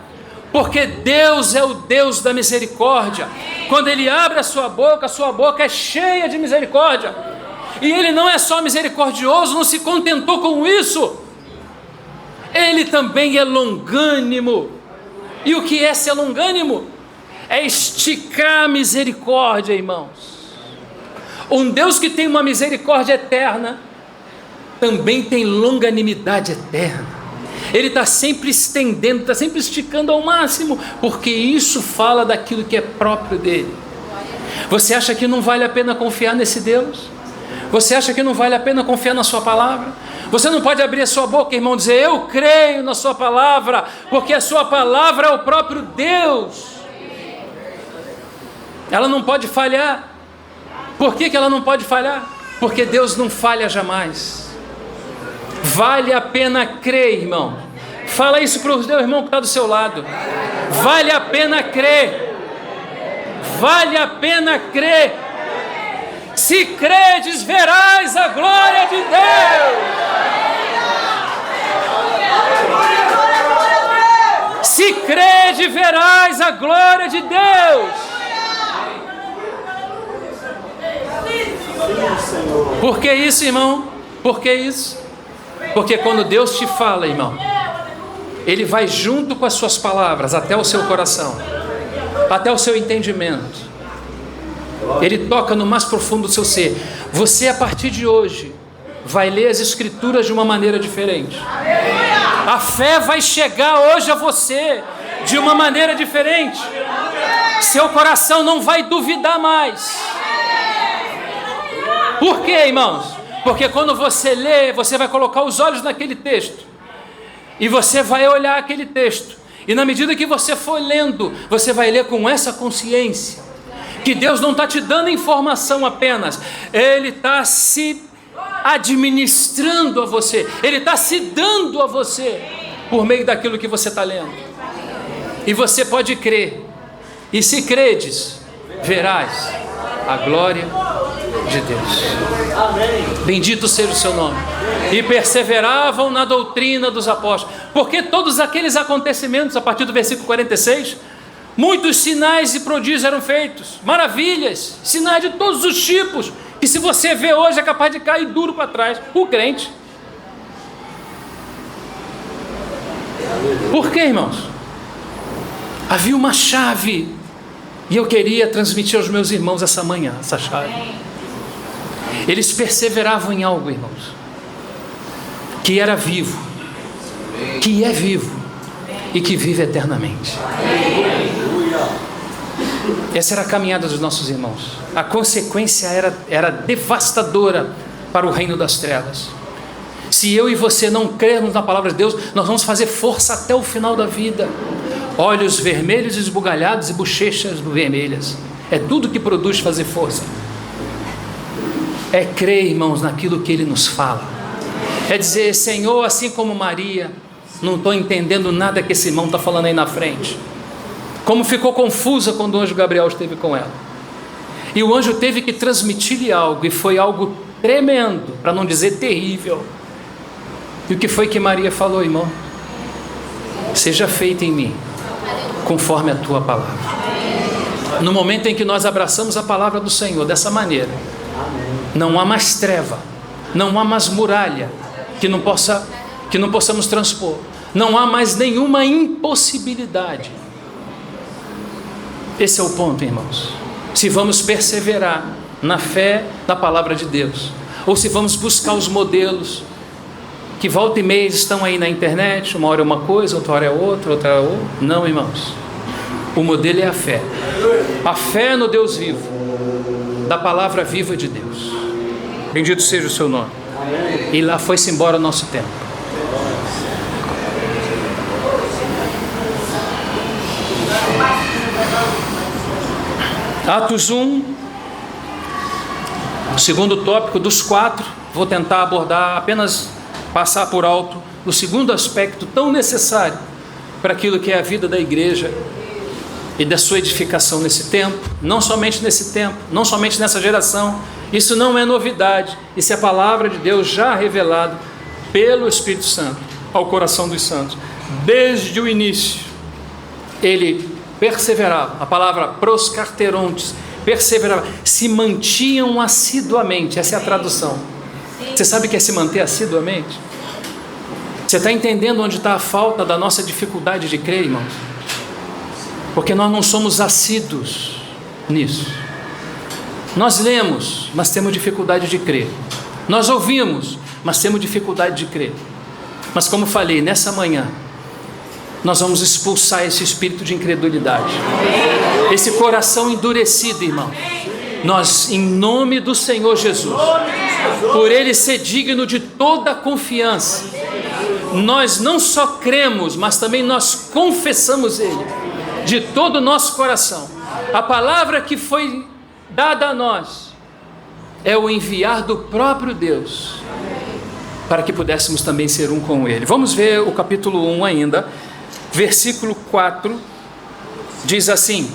Porque Deus é o Deus da misericórdia. Quando Ele abre a sua boca é cheia de misericórdia. E Ele não é só misericordioso, não se contentou com isso. Ele também é longânimo. E o que é ser longânimo? É esticar a misericórdia, irmãos. Um Deus que tem uma misericórdia eterna, também tem longanimidade eterna. Ele está sempre estendendo, está sempre esticando ao máximo, porque isso fala daquilo que é próprio dele. Você acha que não vale a pena confiar nesse Deus? Você acha que não vale a pena confiar na sua palavra? Você não pode abrir a sua boca, irmão, e dizer, eu creio na sua palavra, porque a sua palavra é o próprio Deus. Ela não pode falhar. Por que ela não pode falhar? Porque Deus não falha jamais. Vale a pena crer, irmão. Fala isso para o teu irmão que está do seu lado. Vale a pena crer. Vale a pena crer. Se credes, verás a glória de Deus. Se credes, verás a glória de Deus. Por que isso, irmão? Por que isso? Porque quando Deus te fala, irmão, Ele vai junto com as suas palavras até o seu coração, até o seu entendimento. Ele toca no mais profundo do seu ser. Você, a partir de hoje, vai ler as Escrituras de uma maneira diferente. A fé vai chegar hoje a você de uma maneira diferente. Seu coração não vai duvidar mais. Por quê, irmãos? Porque quando você lê, você vai colocar os olhos naquele texto. E você vai olhar aquele texto. E na medida que você for lendo, você vai ler com essa consciência. Que Deus não está te dando informação apenas. Ele está se administrando a você. Ele está se dando a você. Por meio daquilo que você está lendo. E você pode crer. E se credes, verás a glória de Deus. Bendito seja o seu nome. E perseveravam na doutrina dos apóstolos. Porque todos aqueles acontecimentos, a partir do versículo 46, muitos sinais e prodígios eram feitos, maravilhas, sinais de todos os tipos, que se você vê hoje é capaz de cair duro para trás, o crente. Por quê, irmãos? Havia uma chave, e eu queria transmitir aos meus irmãos essa manhã, essa chave. Eles perseveravam em algo, irmãos, que era vivo, que é vivo e que vive eternamente. Essa era a caminhada dos nossos irmãos. A consequência era devastadora para o reino das trevas. Se eu e você não crermos na palavra de Deus, nós vamos fazer força até o final da vida. Olhos vermelhos esbugalhados e bochechas vermelhas. É tudo que produz fazer força. É crer, irmãos, naquilo que Ele nos fala. É dizer, Senhor, assim como Maria, não estou entendendo nada que esse irmão está falando aí na frente. Como ficou confusa quando o anjo Gabriel esteve com ela. E o anjo teve que transmitir-lhe algo, e foi algo tremendo, para não dizer terrível. E o que foi que Maria falou, irmão? Seja feita em mim, conforme a tua palavra. No momento em que nós abraçamos a palavra do Senhor dessa maneira, Não há mais treva, não há mais muralha que não possamos transpor. Não há mais nenhuma impossibilidade. Esse é o ponto, irmãos. Se vamos perseverar na fé da palavra de Deus, ou se vamos buscar os modelos que volta e meia estão aí na internet, uma hora é uma coisa, outra hora é outra, outra é outra. Não, irmãos. O modelo é a fé. A fé no Deus vivo, da palavra viva de Deus. Bendito seja o seu nome. E lá foi-se embora o nosso tempo. Atos 1, segundo tópico dos 4, vou tentar abordar, apenas passar por alto o segundo aspecto tão necessário para aquilo que é a vida da igreja e da sua edificação nesse tempo, não somente nesse tempo, não somente nessa geração. Isso não é novidade, isso é a palavra de Deus já revelada pelo Espírito Santo ao coração dos santos. Desde o início, ele perseverava, a palavra proscarterontes, perseverava, se mantinham assiduamente, essa é a tradução. Você sabe o que é se manter assiduamente? Você está entendendo onde está a falta da nossa dificuldade de crer, irmãos? Porque nós não somos assíduos nisso. Nós lemos, mas temos dificuldade de crer. Nós ouvimos, mas temos dificuldade de crer. Mas como falei, nessa manhã, nós vamos expulsar esse espírito de incredulidade, esse coração endurecido, irmão. Nós, em nome do Senhor Jesus, por Ele ser digno de toda confiança, nós não só cremos, mas também nós confessamos Ele, de todo o nosso coração. A palavra que foi dada a nós é o enviar do próprio Deus, para que pudéssemos também ser um com Ele. Vamos ver o capítulo 1 ainda, versículo 4, diz assim,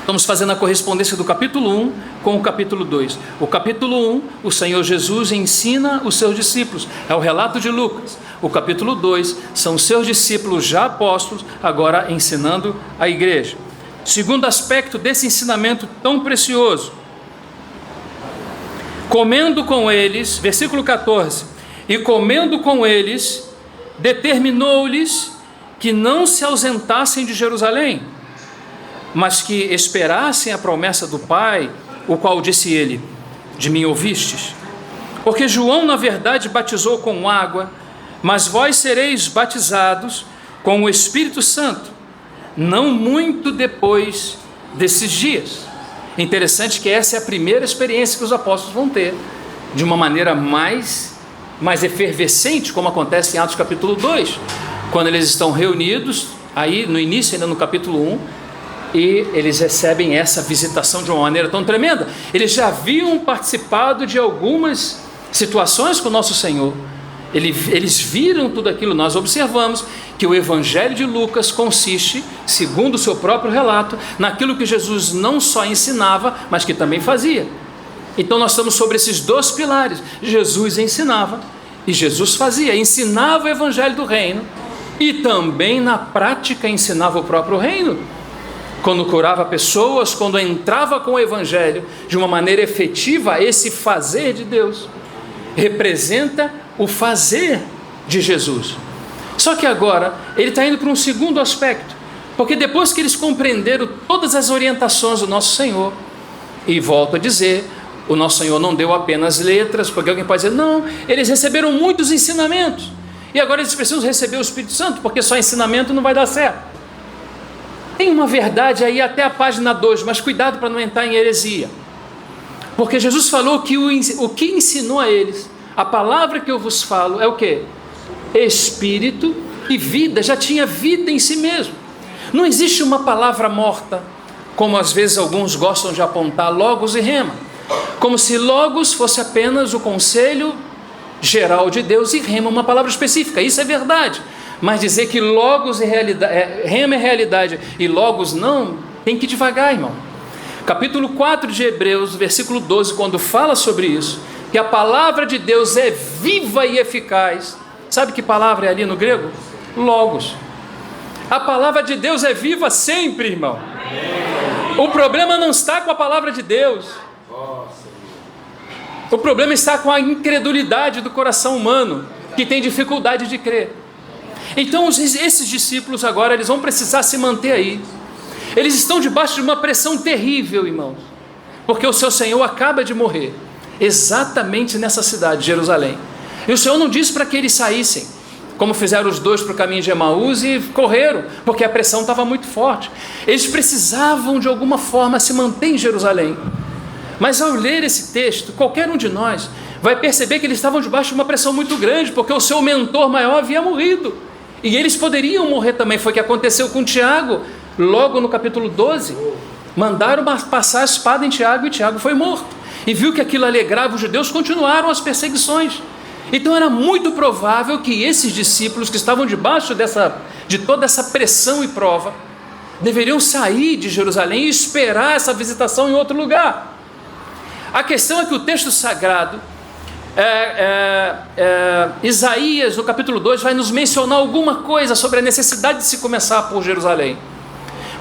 estamos fazendo a correspondência do capítulo 1 com o capítulo 2. O capítulo 1, o Senhor Jesus ensina os seus discípulos, é o relato de Lucas. O capítulo 2, são os seus discípulos já apóstolos, agora ensinando a igreja. Segundo aspecto desse ensinamento tão precioso, comendo com eles, versículo 14, e comendo com eles, determinou-lhes que não se ausentassem de Jerusalém, mas que esperassem a promessa do Pai, o qual disse ele, de mim ouvistes? Porque João na verdade batizou com água, mas vós sereis batizados com o Espírito Santo, não muito depois desses dias. Interessante que essa é a primeira experiência que os apóstolos vão ter, de uma maneira mais efervescente, como acontece em Atos capítulo 2, quando eles estão reunidos, aí no início, ainda no capítulo 1, e eles recebem essa visitação de uma maneira tão tremenda. Eles já haviam participado de algumas situações com o nosso Senhor, eles viram tudo aquilo. Nós observamos que o Evangelho de Lucas consiste, segundo o seu próprio relato, naquilo que Jesus não só ensinava, mas que também fazia. Então nós estamos sobre esses dois pilares. Jesus ensinava e Jesus fazia, ensinava o Evangelho do Reino e também na prática ensinava o próprio Reino. Quando curava pessoas, quando entrava com o Evangelho de uma maneira efetiva, esse fazer de Deus representa o fazer de Jesus. Só que agora ele está indo para um segundo aspecto, porque depois que eles compreenderam todas as orientações do nosso Senhor, e volto a dizer, o nosso Senhor não deu apenas letras, porque alguém pode dizer, não, eles receberam muitos ensinamentos, e agora eles precisam receber o Espírito Santo, porque só ensinamento não vai dar certo. Tem uma verdade aí até a página 2, mas cuidado para não entrar em heresia, porque Jesus falou que o que ensinou a eles, a palavra que eu vos falo é o quê? Espírito e vida, já tinha vida em si mesmo. Não existe uma palavra morta, como às vezes alguns gostam de apontar, logos e rema, como se logos fosse apenas o conselho geral de Deus e rema uma palavra específica. Isso é verdade, mas dizer que logos é realidade, rema é realidade e logos não, tem que ir devagar, irmão. Capítulo 4 de Hebreus, versículo 12, quando fala sobre isso, que a palavra de Deus é viva e eficaz. Sabe que palavra é ali no grego? Logos. A palavra de Deus é viva sempre, irmão. O problema não está com a palavra de Deus. O problema está com a incredulidade do coração humano, que tem dificuldade de crer. Então esses discípulos agora, eles vão precisar se manter aí. Eles estão debaixo de uma pressão terrível, irmãos, porque o seu Senhor acaba de morrer, exatamente nessa cidade, Jerusalém. E o Senhor não disse para que eles saíssem, como fizeram os dois para o caminho de Emaús e correram, porque a pressão estava muito forte. Eles precisavam de alguma forma se manter em Jerusalém. Mas ao ler esse texto, qualquer um de nós vai perceber que eles estavam debaixo de uma pressão muito grande, porque o seu mentor maior havia morrido, e eles poderiam morrer também. Foi o que aconteceu com Tiago, logo no capítulo 12, mandaram passar a espada em Tiago, e Tiago foi morto, e viu que aquilo alegrava os judeus, continuaram as perseguições. Então era muito provável que esses discípulos que estavam debaixo de toda essa pressão e prova, deveriam sair de Jerusalém e esperar essa visitação em outro lugar. A questão é que o texto sagrado, Isaías no capítulo 2 vai nos mencionar alguma coisa sobre a necessidade de se começar por Jerusalém.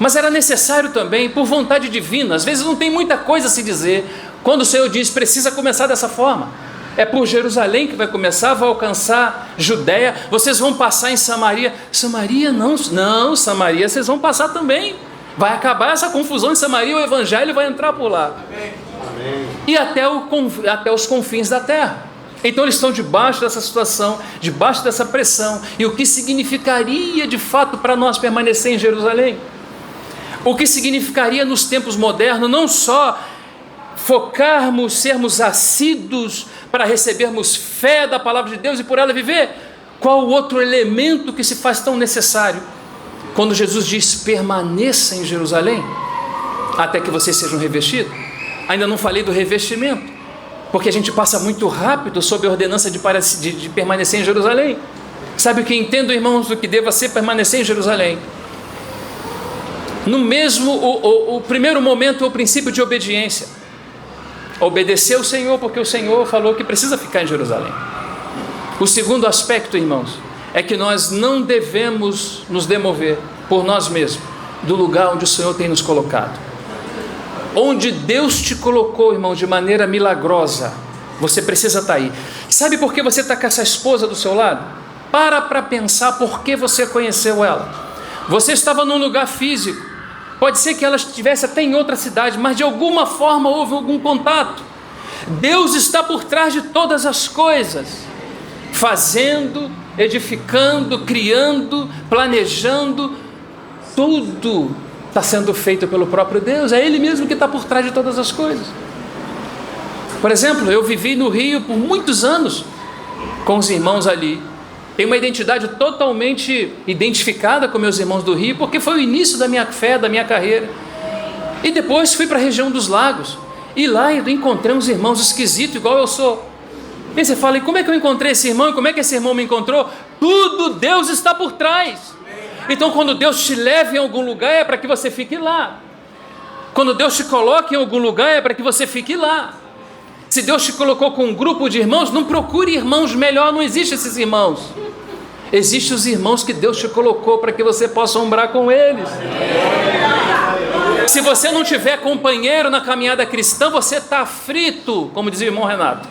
Mas era necessário também, por vontade divina. Às vezes não tem muita coisa a se dizer quando o Senhor diz, precisa começar dessa forma. É por Jerusalém que vai começar, vai alcançar Judéia, vocês vão passar em Samaria. Samaria não, Samaria vocês vão passar também. Vai acabar essa confusão em Samaria, o evangelho vai entrar por lá. Amém. E até os confins da terra. Então eles estão debaixo dessa situação, debaixo dessa pressão. E o que significaria de fato para nós permanecer em Jerusalém? O que significaria nos tempos modernos não só focarmos, sermos assíduos para recebermos fé da palavra de Deus e por ela viver? Qual o outro elemento que se faz tão necessário? Quando Jesus diz, permaneça em Jerusalém, até que vocês sejam revestidos. Ainda não falei do revestimento, porque a gente passa muito rápido sob a ordenança de permanecer em Jerusalém. Sabe o que entendo, irmãos, do que deva ser permanecer em Jerusalém? No mesmo, o primeiro momento é o princípio de obediência. Obedecer ao Senhor, porque o Senhor falou que precisa ficar em Jerusalém. O segundo aspecto, irmãos, é que nós não devemos nos demover por nós mesmos do lugar onde o Senhor tem nos colocado. Onde Deus te colocou, irmão, de maneira milagrosa, você precisa estar aí. Sabe por que você está com essa esposa do seu lado? Para pensar por que você conheceu ela. Você estava num lugar físico, pode ser que ela estivesse até em outra cidade, mas de alguma forma houve algum contato. Deus está por trás de todas as coisas, fazendo, edificando, criando, planejando, tudo está sendo feito pelo próprio Deus. É Ele mesmo que está por trás de todas as coisas. Por exemplo, eu vivi no Rio por muitos anos com os irmãos ali. Tenho uma identidade totalmente identificada com meus irmãos do Rio, porque foi o início da minha fé, da minha carreira. E depois fui para a região dos lagos, e lá eu encontrei uns irmãos esquisitos, igual eu sou. E você fala, e como é que eu encontrei esse irmão? E como é que esse irmão me encontrou? Tudo Deus está por trás. Então quando Deus te leva em algum lugar, é para que você fique lá. Quando Deus te coloca em algum lugar, é para que você fique lá. Se Deus te colocou com um grupo de irmãos, não procure irmãos melhor, não existem esses irmãos. Existem os irmãos que Deus te colocou para que você possa ombrar com eles. Se você não tiver companheiro na caminhada cristã, você está frito, como dizia o irmão Renato.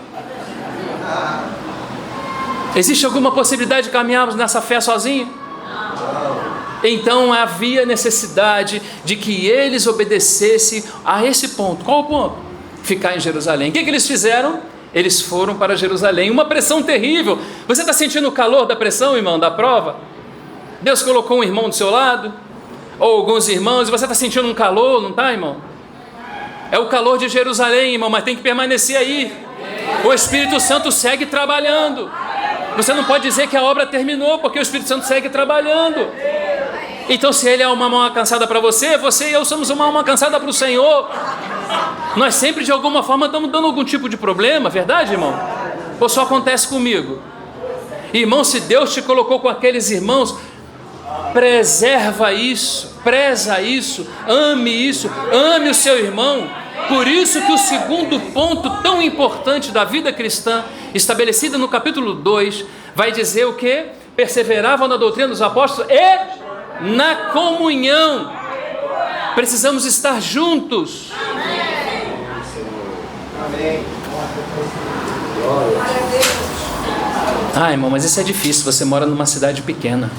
Existe alguma possibilidade de caminharmos nessa fé sozinho? Então havia necessidade de que eles obedecessem a esse ponto. Qual o ponto? Ficar em Jerusalém. O que eles fizeram? Eles foram para Jerusalém. Uma pressão terrível. Você está sentindo o calor da pressão, irmão, da prova? Deus colocou um irmão do seu lado, ou alguns irmãos, e você está sentindo um calor, não está, irmão? É o calor de Jerusalém, irmão, mas tem que permanecer aí. O Espírito Santo segue trabalhando. Você não pode dizer que a obra terminou, porque o Espírito Santo segue trabalhando. Então se Ele é uma alma cansada para você, você e eu somos uma alma cansada para o Senhor. Nós sempre de alguma forma estamos dando algum tipo de problema, verdade, irmão? Ou só acontece comigo? Irmão, se Deus te colocou com aqueles irmãos, preserva isso, preza isso, ame o seu irmão. Por isso que o segundo ponto tão importante da vida cristã, estabelecido no capítulo 2, vai dizer o quê? Perseveravam na doutrina dos apóstolos e na comunhão. Precisamos estar juntos. Amém. Ah, irmão, mas isso é difícil, você mora numa cidade pequena.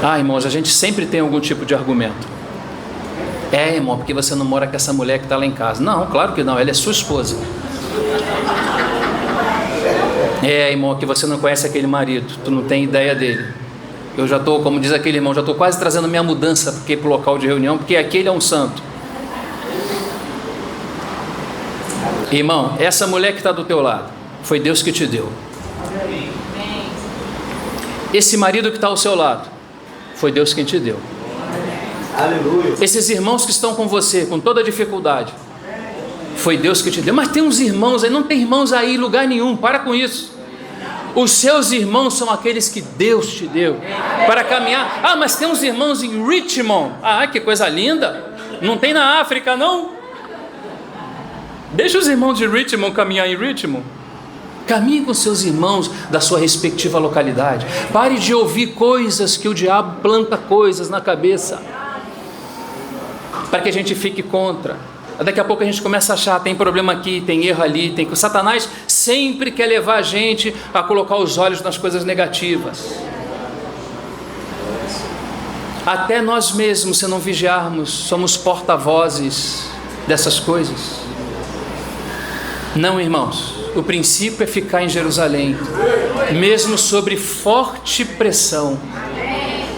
Ah, irmãos, a gente sempre tem algum tipo de argumento. É, irmão, porque você não mora com essa mulher que está lá em casa. Não, claro que não, ela é sua esposa. É, irmão, que você não conhece aquele marido, tu não tem ideia dele. Eu já estou, como diz aquele irmão, já estou quase trazendo minha mudança para o local de reunião, porque aquele é um santo. Irmão, essa mulher que está do teu lado, foi Deus que te deu. Esse marido que está ao seu lado, foi Deus quem te deu. Aleluia. Esses irmãos que estão com você, com toda dificuldade, foi Deus que te deu. Mas tem uns irmãos aí, não tem irmãos aí em lugar nenhum, para com isso. Os seus irmãos são aqueles que Deus te deu para caminhar. Ah, mas tem uns irmãos em Richmond. Ah, que coisa linda. Não tem na África, não? Deixa os irmãos de Richmond caminhar em Richmond. Caminhe com seus irmãos da sua respectiva localidade. Pare de ouvir coisas que o diabo planta coisas na cabeça, para que a gente fique contra. Daqui a pouco a gente começa a achar, tem problema aqui, tem erro ali, tem... Satanás sempre quer levar a gente a colocar os olhos nas coisas negativas. Até nós mesmos, se não vigiarmos, somos porta-vozes dessas coisas. Não, irmãos, o princípio é ficar em Jerusalém, mesmo sobre forte pressão.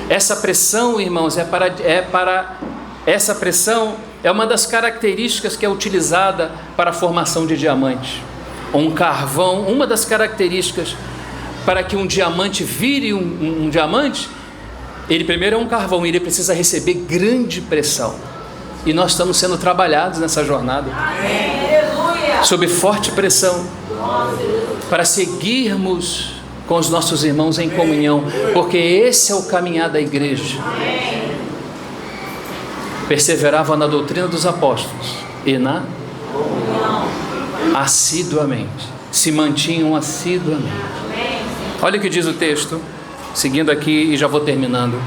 Essa pressão, irmãos, essa pressão é uma das características que é utilizada para a formação de diamante. Um carvão, uma das características para que um diamante vire um diamante, ele primeiro é um carvão, ele precisa receber grande pressão. E nós estamos sendo trabalhados nessa jornada, sob forte pressão, para seguirmos com os nossos irmãos em comunhão, porque esse é o caminhar da igreja. Perseveravam na doutrina dos apóstolos e na assiduamente, se mantinham assiduamente. Olha o que diz o texto, seguindo aqui e já vou terminando.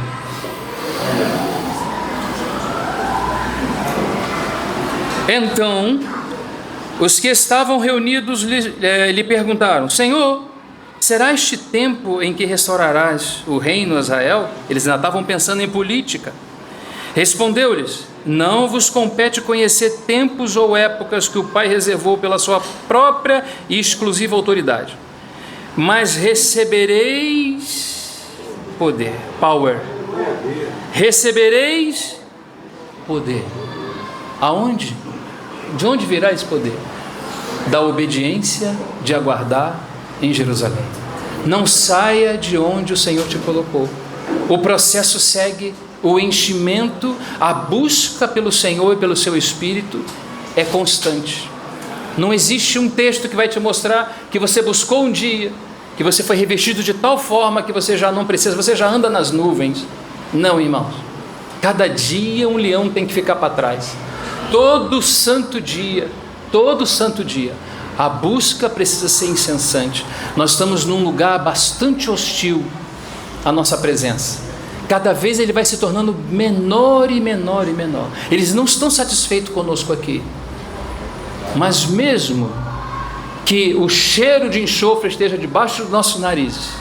Então, os que estavam reunidos lhe perguntaram: Senhor, será este tempo em que restaurarás o reino a Israel? Eles ainda estavam pensando em política. Respondeu-lhes: não vos compete conhecer tempos ou épocas que o Pai reservou pela sua própria e exclusiva autoridade, mas recebereis poder, power. Recebereis poder. Aonde? De onde virá esse poder? Da obediência de aguardar em Jerusalém. Não saia de onde o Senhor te colocou. O processo segue. O enchimento, a busca pelo Senhor e pelo seu Espírito é constante. Não existe um texto que vai te mostrar que você buscou um dia, que você foi revestido de tal forma que você já não precisa, você já anda nas nuvens. Não, irmãos. Cada dia um leão tem que ficar para trás. Todo santo dia, a busca precisa ser incessante. Nós estamos num lugar bastante hostil à nossa presença. Cada vez ele vai se tornando menor e menor e menor. Eles não estão satisfeitos conosco aqui. Mas mesmo que o cheiro de enxofre esteja debaixo dos nossos narizes,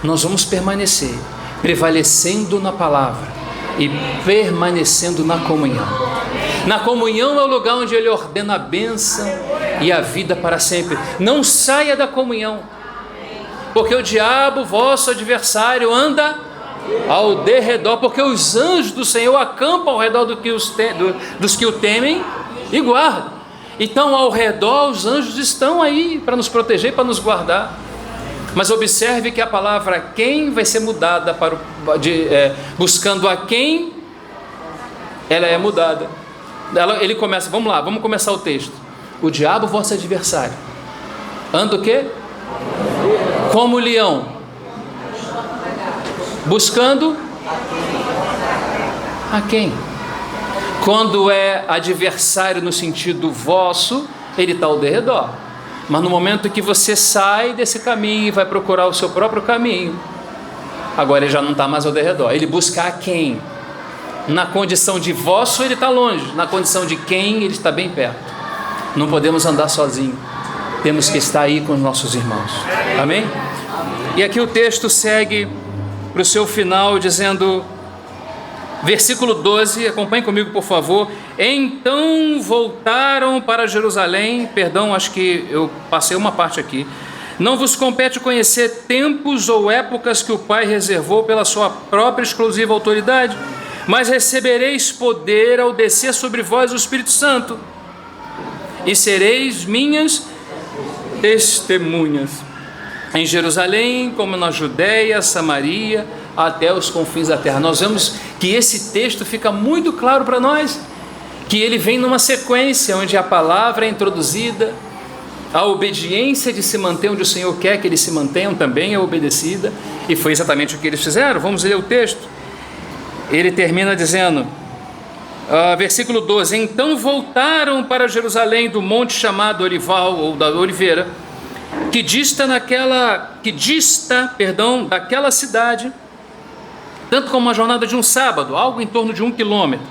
nós vamos permanecer, prevalecendo na palavra e permanecendo na comunhão. Na comunhão é o lugar onde ele ordena a bênção e a vida para sempre. Não saia da comunhão, porque o diabo, vosso adversário, anda ao derredor, porque os anjos do Senhor acampam ao redor dos que o temem e guardam. Então ao redor os anjos estão aí para nos proteger, para nos guardar. Mas observe que a palavra quem vai ser mudada para buscando a quem, ela é mudada. Ele começa, vamos começar o texto. O diabo, vosso adversário, anda o quê? Como leão, buscando a quem? Quando é adversário no sentido vosso, ele está ao derredor. Mas no momento que você sai desse caminho e vai procurar o seu próprio caminho, agora ele já não está mais ao derredor. Ele busca a quem? Na condição de vosso ele está longe, na condição de quem ele está bem perto. Não podemos andar sozinhos. temos que estar aí com os nossos irmãos. Amém? E aqui o texto segue para o seu final dizendo, versículo 12, acompanhe comigo por favor. Então voltaram para Jerusalém, perdão, acho que eu passei uma parte aqui. Não vos compete conhecer tempos ou épocas que o Pai reservou pela sua própria exclusiva autoridade, mas recebereis poder ao descer sobre vós o Espírito Santo, e sereis minhas testemunhas em Jerusalém, como na Judéia, Samaria, até os confins da terra. Nós vemos que esse texto fica muito claro para nós, que ele vem numa sequência onde a palavra é introduzida, a obediência de se manter onde o Senhor quer que eles se mantenham também é obedecida, e foi exatamente o que eles fizeram. Vamos ler o texto. Ele termina dizendo, versículo 12: então voltaram para Jerusalém do monte chamado Olival, ou da Oliveira, que dista daquela cidade, tanto como uma jornada de um sábado, algo em torno de 1 quilômetro.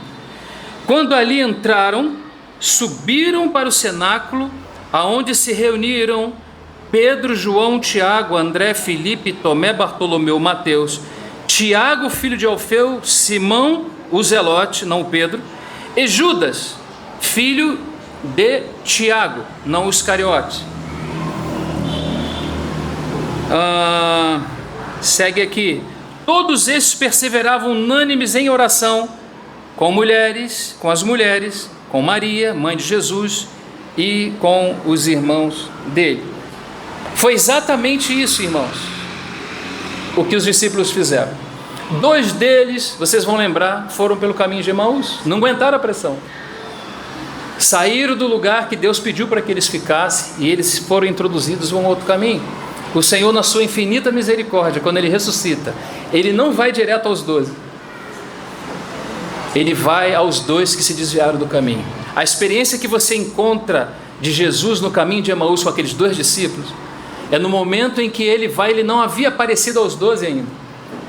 Quando ali entraram, subiram para o cenáculo, aonde se reuniram Pedro, João, Tiago, André, Filipe, Tomé, Bartolomeu, Mateus, Tiago, filho de Alfeu, Simão, o Zelote, não o Pedro, e Judas, filho de Tiago, não o Iscariote. Segue aqui. Todos esses perseveravam unânimes em oração, com as mulheres, com Maria, mãe de Jesus, e com os irmãos dele. Foi exatamente isso, irmãos, o que os discípulos fizeram. 2 deles, vocês vão lembrar, foram pelo caminho de Emaús, não aguentaram a pressão, saíram do lugar que Deus pediu para que eles ficassem, e eles foram introduzidos a um outro caminho. O Senhor, na sua infinita misericórdia, quando Ele ressuscita, Ele não vai direto aos 12, Ele vai aos 2 que se desviaram do caminho. A experiência que você encontra de Jesus no caminho de Emaús com aqueles 2 discípulos, é no momento em que Ele vai, Ele não havia aparecido aos 12 ainda.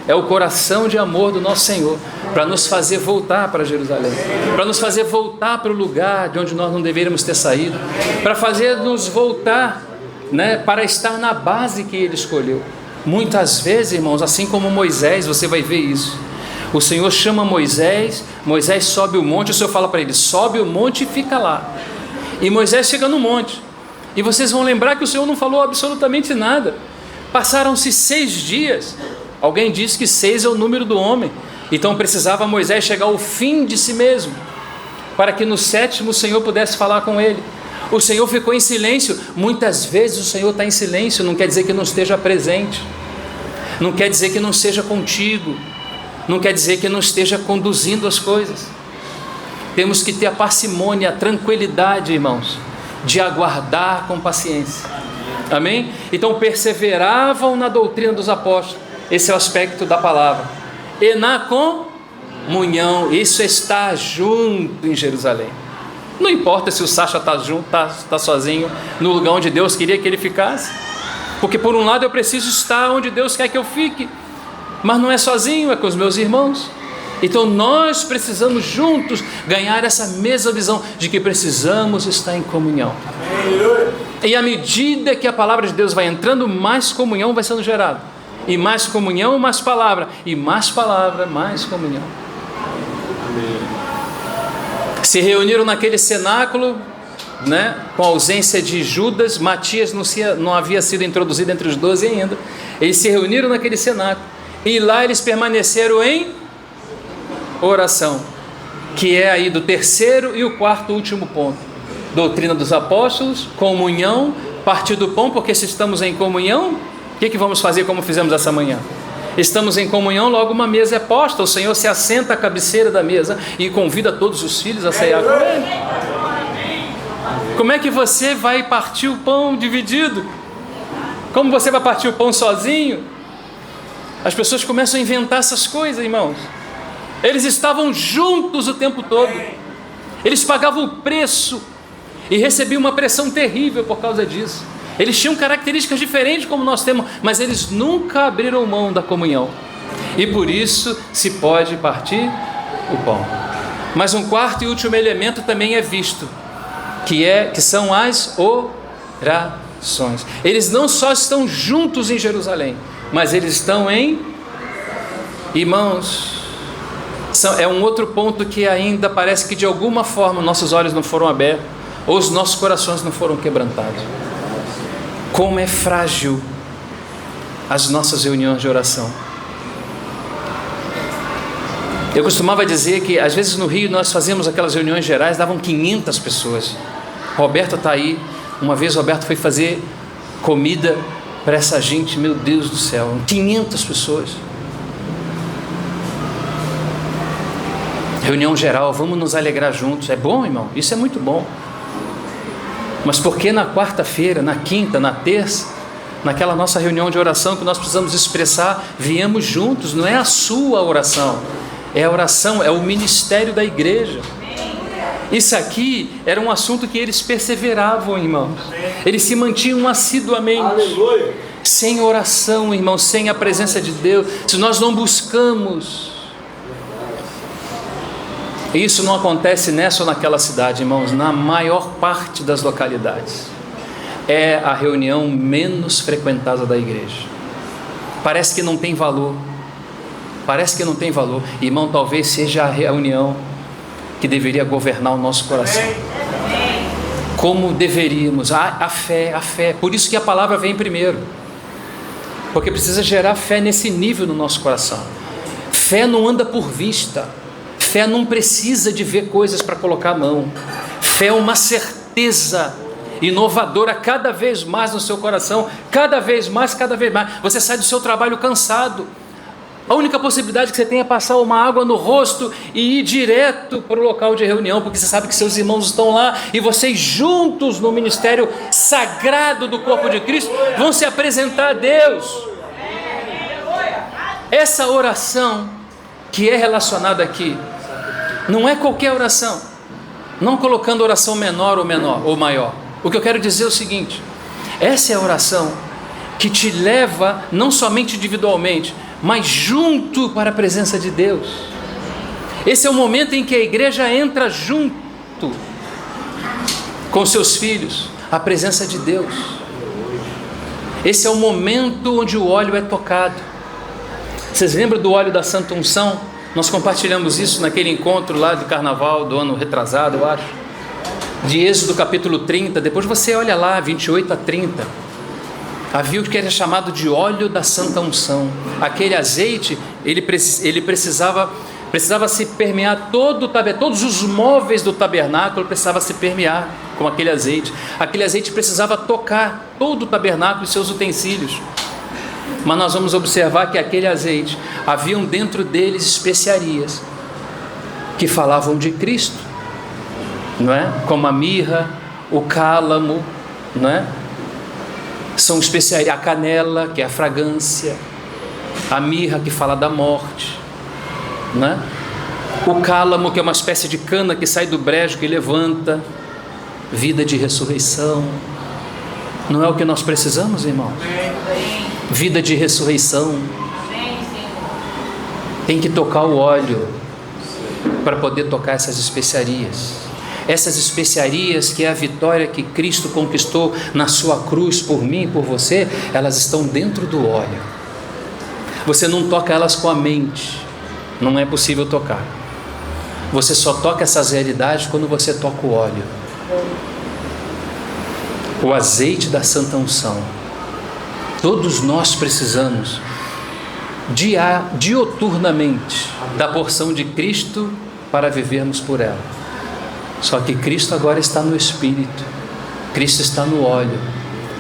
É o coração de amor do nosso Senhor, para nos fazer voltar para Jerusalém, para nos fazer voltar para o lugar de onde nós não deveríamos ter saído, para fazer nos voltar, para estar na base que Ele escolheu. Muitas vezes, irmãos, assim como Moisés, você vai ver isso. O Senhor chama Moisés, Moisés sobe o monte, o Senhor fala para ele, sobe o monte e fica lá. E Moisés chega no monte, e vocês vão lembrar que o Senhor não falou absolutamente nada. Passaram-se 6 dias, alguém disse que 6 é o número do homem, então precisava Moisés chegar ao fim de si mesmo, para que no 7º o Senhor pudesse falar com ele. O Senhor ficou em silêncio. Muitas vezes o Senhor está em silêncio, não quer dizer que não esteja presente, não quer dizer que não seja contigo, não quer dizer que não esteja conduzindo as coisas. Temos que ter a parcimônia, a tranquilidade, irmãos, de aguardar com paciência. Amém? Então perseveravam na doutrina dos apóstolos. Esse é o aspecto da palavra. E na comunhão, isso é estar junto em Jerusalém. Não importa se o Sacha está junto, está sozinho no lugar onde Deus queria que ele ficasse, porque por um lado eu preciso estar onde Deus quer que eu fique, mas não é sozinho, é com os meus irmãos. Então nós precisamos juntos ganhar essa mesma visão de que precisamos estar em comunhão. E à medida que a palavra de Deus vai entrando, mais comunhão vai sendo gerada, e mais comunhão, mais palavra, e mais palavra, mais comunhão. Se reuniram naquele cenáculo, com a ausência de Judas. Matias não havia sido introduzido entre os 12 ainda. Eles se reuniram naquele cenáculo, e lá eles permaneceram em oração, que é aí do 3º e o 4º último ponto. Doutrina dos apóstolos, comunhão, partir do pão, porque se estamos em comunhão, o que vamos fazer como fizemos essa manhã? Estamos em comunhão, logo uma mesa é posta, o Senhor se assenta à cabeceira da mesa e convida todos os filhos a ceiar com Ele. Como é que você vai partir o pão dividido? Como você vai partir o pão sozinho? As pessoas começam a inventar essas coisas, irmãos. Eles estavam juntos o tempo todo, eles pagavam o preço e recebiam uma pressão terrível por causa disso. Eles tinham características diferentes como nós temos, mas eles nunca abriram mão da comunhão, e por isso se pode partir o pão. Mas um 4º e último elemento também é visto, que são as orações. nações. Eles não só estão juntos em Jerusalém, mas eles estão em... Irmãos, é um outro ponto que ainda parece que de alguma forma nossos olhos não foram abertos, ou os nossos corações não foram quebrantados. Como é frágil as nossas reuniões de oração. Eu costumava dizer que às vezes no Rio nós fazíamos aquelas reuniões gerais, davam 500 pessoas. Roberto está aí. Uma vez Roberto foi fazer comida para essa gente, meu Deus do céu, 500 pessoas. Reunião geral, vamos nos alegrar juntos. É bom, irmão? Isso é muito bom. Mas por que na quarta-feira, na quinta, na terça, naquela nossa reunião de oração que nós precisamos expressar, viemos juntos? Não é a sua oração, é a oração, é o ministério da igreja. Isso aqui era um assunto que eles perseveravam, irmãos. Eles se mantinham assiduamente. Aleluia. Sem oração, irmãos, sem a presença de Deus, se nós não buscamos. Isso não acontece nessa ou naquela cidade, irmãos, na maior parte das localidades. É a reunião menos frequentada da igreja. Parece que não tem valor. Parece que não tem valor. Irmão, talvez seja a reunião que deveria governar o nosso coração. Como deveríamos. A fé. Por isso que a palavra vem primeiro. Porque precisa gerar fé nesse nível no nosso coração. Fé não anda por vista. Fé não precisa de ver coisas para colocar a mão. Fé é uma certeza inovadora cada vez mais no seu coração, cada vez mais. Você sai do seu trabalho cansado. A única possibilidade que você tem é passar uma água no rosto e ir direto para o local de reunião, porque você sabe que seus irmãos estão lá e vocês juntos no ministério sagrado do corpo de Cristo vão se apresentar a Deus. Essa oração que é relacionada aqui não é qualquer oração, não colocando oração menor ou maior. O que eu quero dizer é o seguinte: essa é a oração que te leva não somente individualmente, mas junto para a presença de Deus. Esse é o momento em que a igreja entra junto com seus filhos, a presença de Deus. Esse é o momento onde o óleo é tocado. Vocês lembram do óleo da Santa Unção? Nós compartilhamos isso naquele encontro lá do carnaval do ano retrasado, eu acho, de Êxodo capítulo 30, depois você olha lá, 28 a 30, havia o que era chamado de óleo da Santa Unção. Aquele azeite, ele precisava se permear todos os móveis do tabernáculo precisavam se permear com aquele azeite precisava tocar todo o tabernáculo e seus utensílios. Mas nós vamos observar que aquele azeite, haviam dentro deles especiarias que falavam de Cristo, não é? Como a mirra, o cálamo, não é? São especiarias, a canela, que é a fragrância, a mirra, que fala da morte, não é? O cálamo, que é uma espécie de cana que sai do brejo, que levanta, vida de ressurreição. Não é o que nós precisamos, irmãos? Vida de ressurreição. Tem que tocar o óleo para poder tocar essas especiarias. Essas especiarias que é a vitória que Cristo conquistou na sua cruz por mim e por você, elas estão dentro do óleo. Você não toca elas com a mente, não é possível tocar. Você só toca essas realidades quando você toca o óleo. O azeite da Santa Unção. Todos nós precisamos dioturnamente da porção de Cristo para vivermos por ela. Só que Cristo agora está no Espírito, Cristo está no óleo.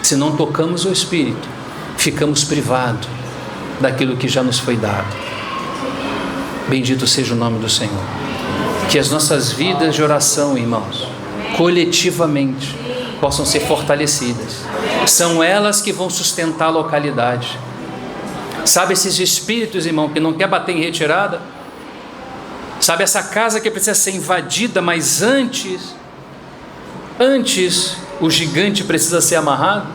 Se não tocamos o Espírito, ficamos privados daquilo que já nos foi dado. Bendito seja o nome do Senhor. Que as nossas vidas de oração, irmãos, coletivamente possam ser fortalecidas. São elas que vão sustentar a localidade. Sabe esses espíritos, irmão, que não quer bater em retirada? Sabe essa casa que precisa ser invadida, mas antes o gigante precisa ser amarrado?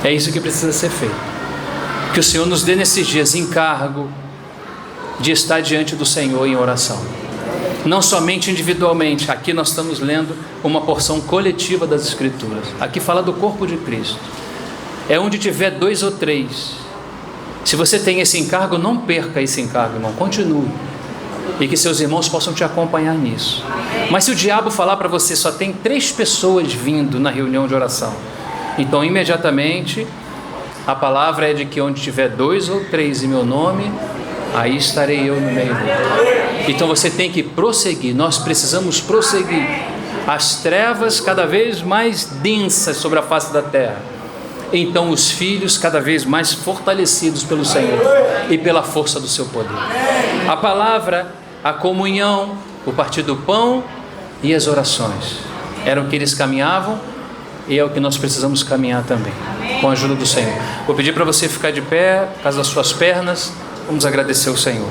É isso que precisa ser feito. Que o Senhor nos dê nesses dias encargo de estar diante do Senhor em oração. Não somente individualmente. Aqui nós estamos lendo uma porção coletiva das Escrituras. Aqui fala do corpo de Cristo. É onde tiver 2 ou 3. Se você tem esse encargo, não perca esse encargo, irmão. Continue. E que seus irmãos possam te acompanhar nisso. Mas se o diabo falar para você, só tem 3 pessoas vindo na reunião de oração, então imediatamente a palavra é de que onde tiver 2 ou 3 em meu nome, aí estarei eu no meio dele. Então você tem que prosseguir. Nós precisamos prosseguir. As trevas cada vez mais densas sobre a face da terra. Então os filhos cada vez mais fortalecidos pelo Senhor e pela força do seu poder. A palavra, a comunhão, o partir do pão e as orações eram o que eles caminhavam, e é o que nós precisamos caminhar também, com a ajuda do Senhor. Vou pedir para você ficar de pé, por causa das suas pernas. Vamos agradecer ao Senhor.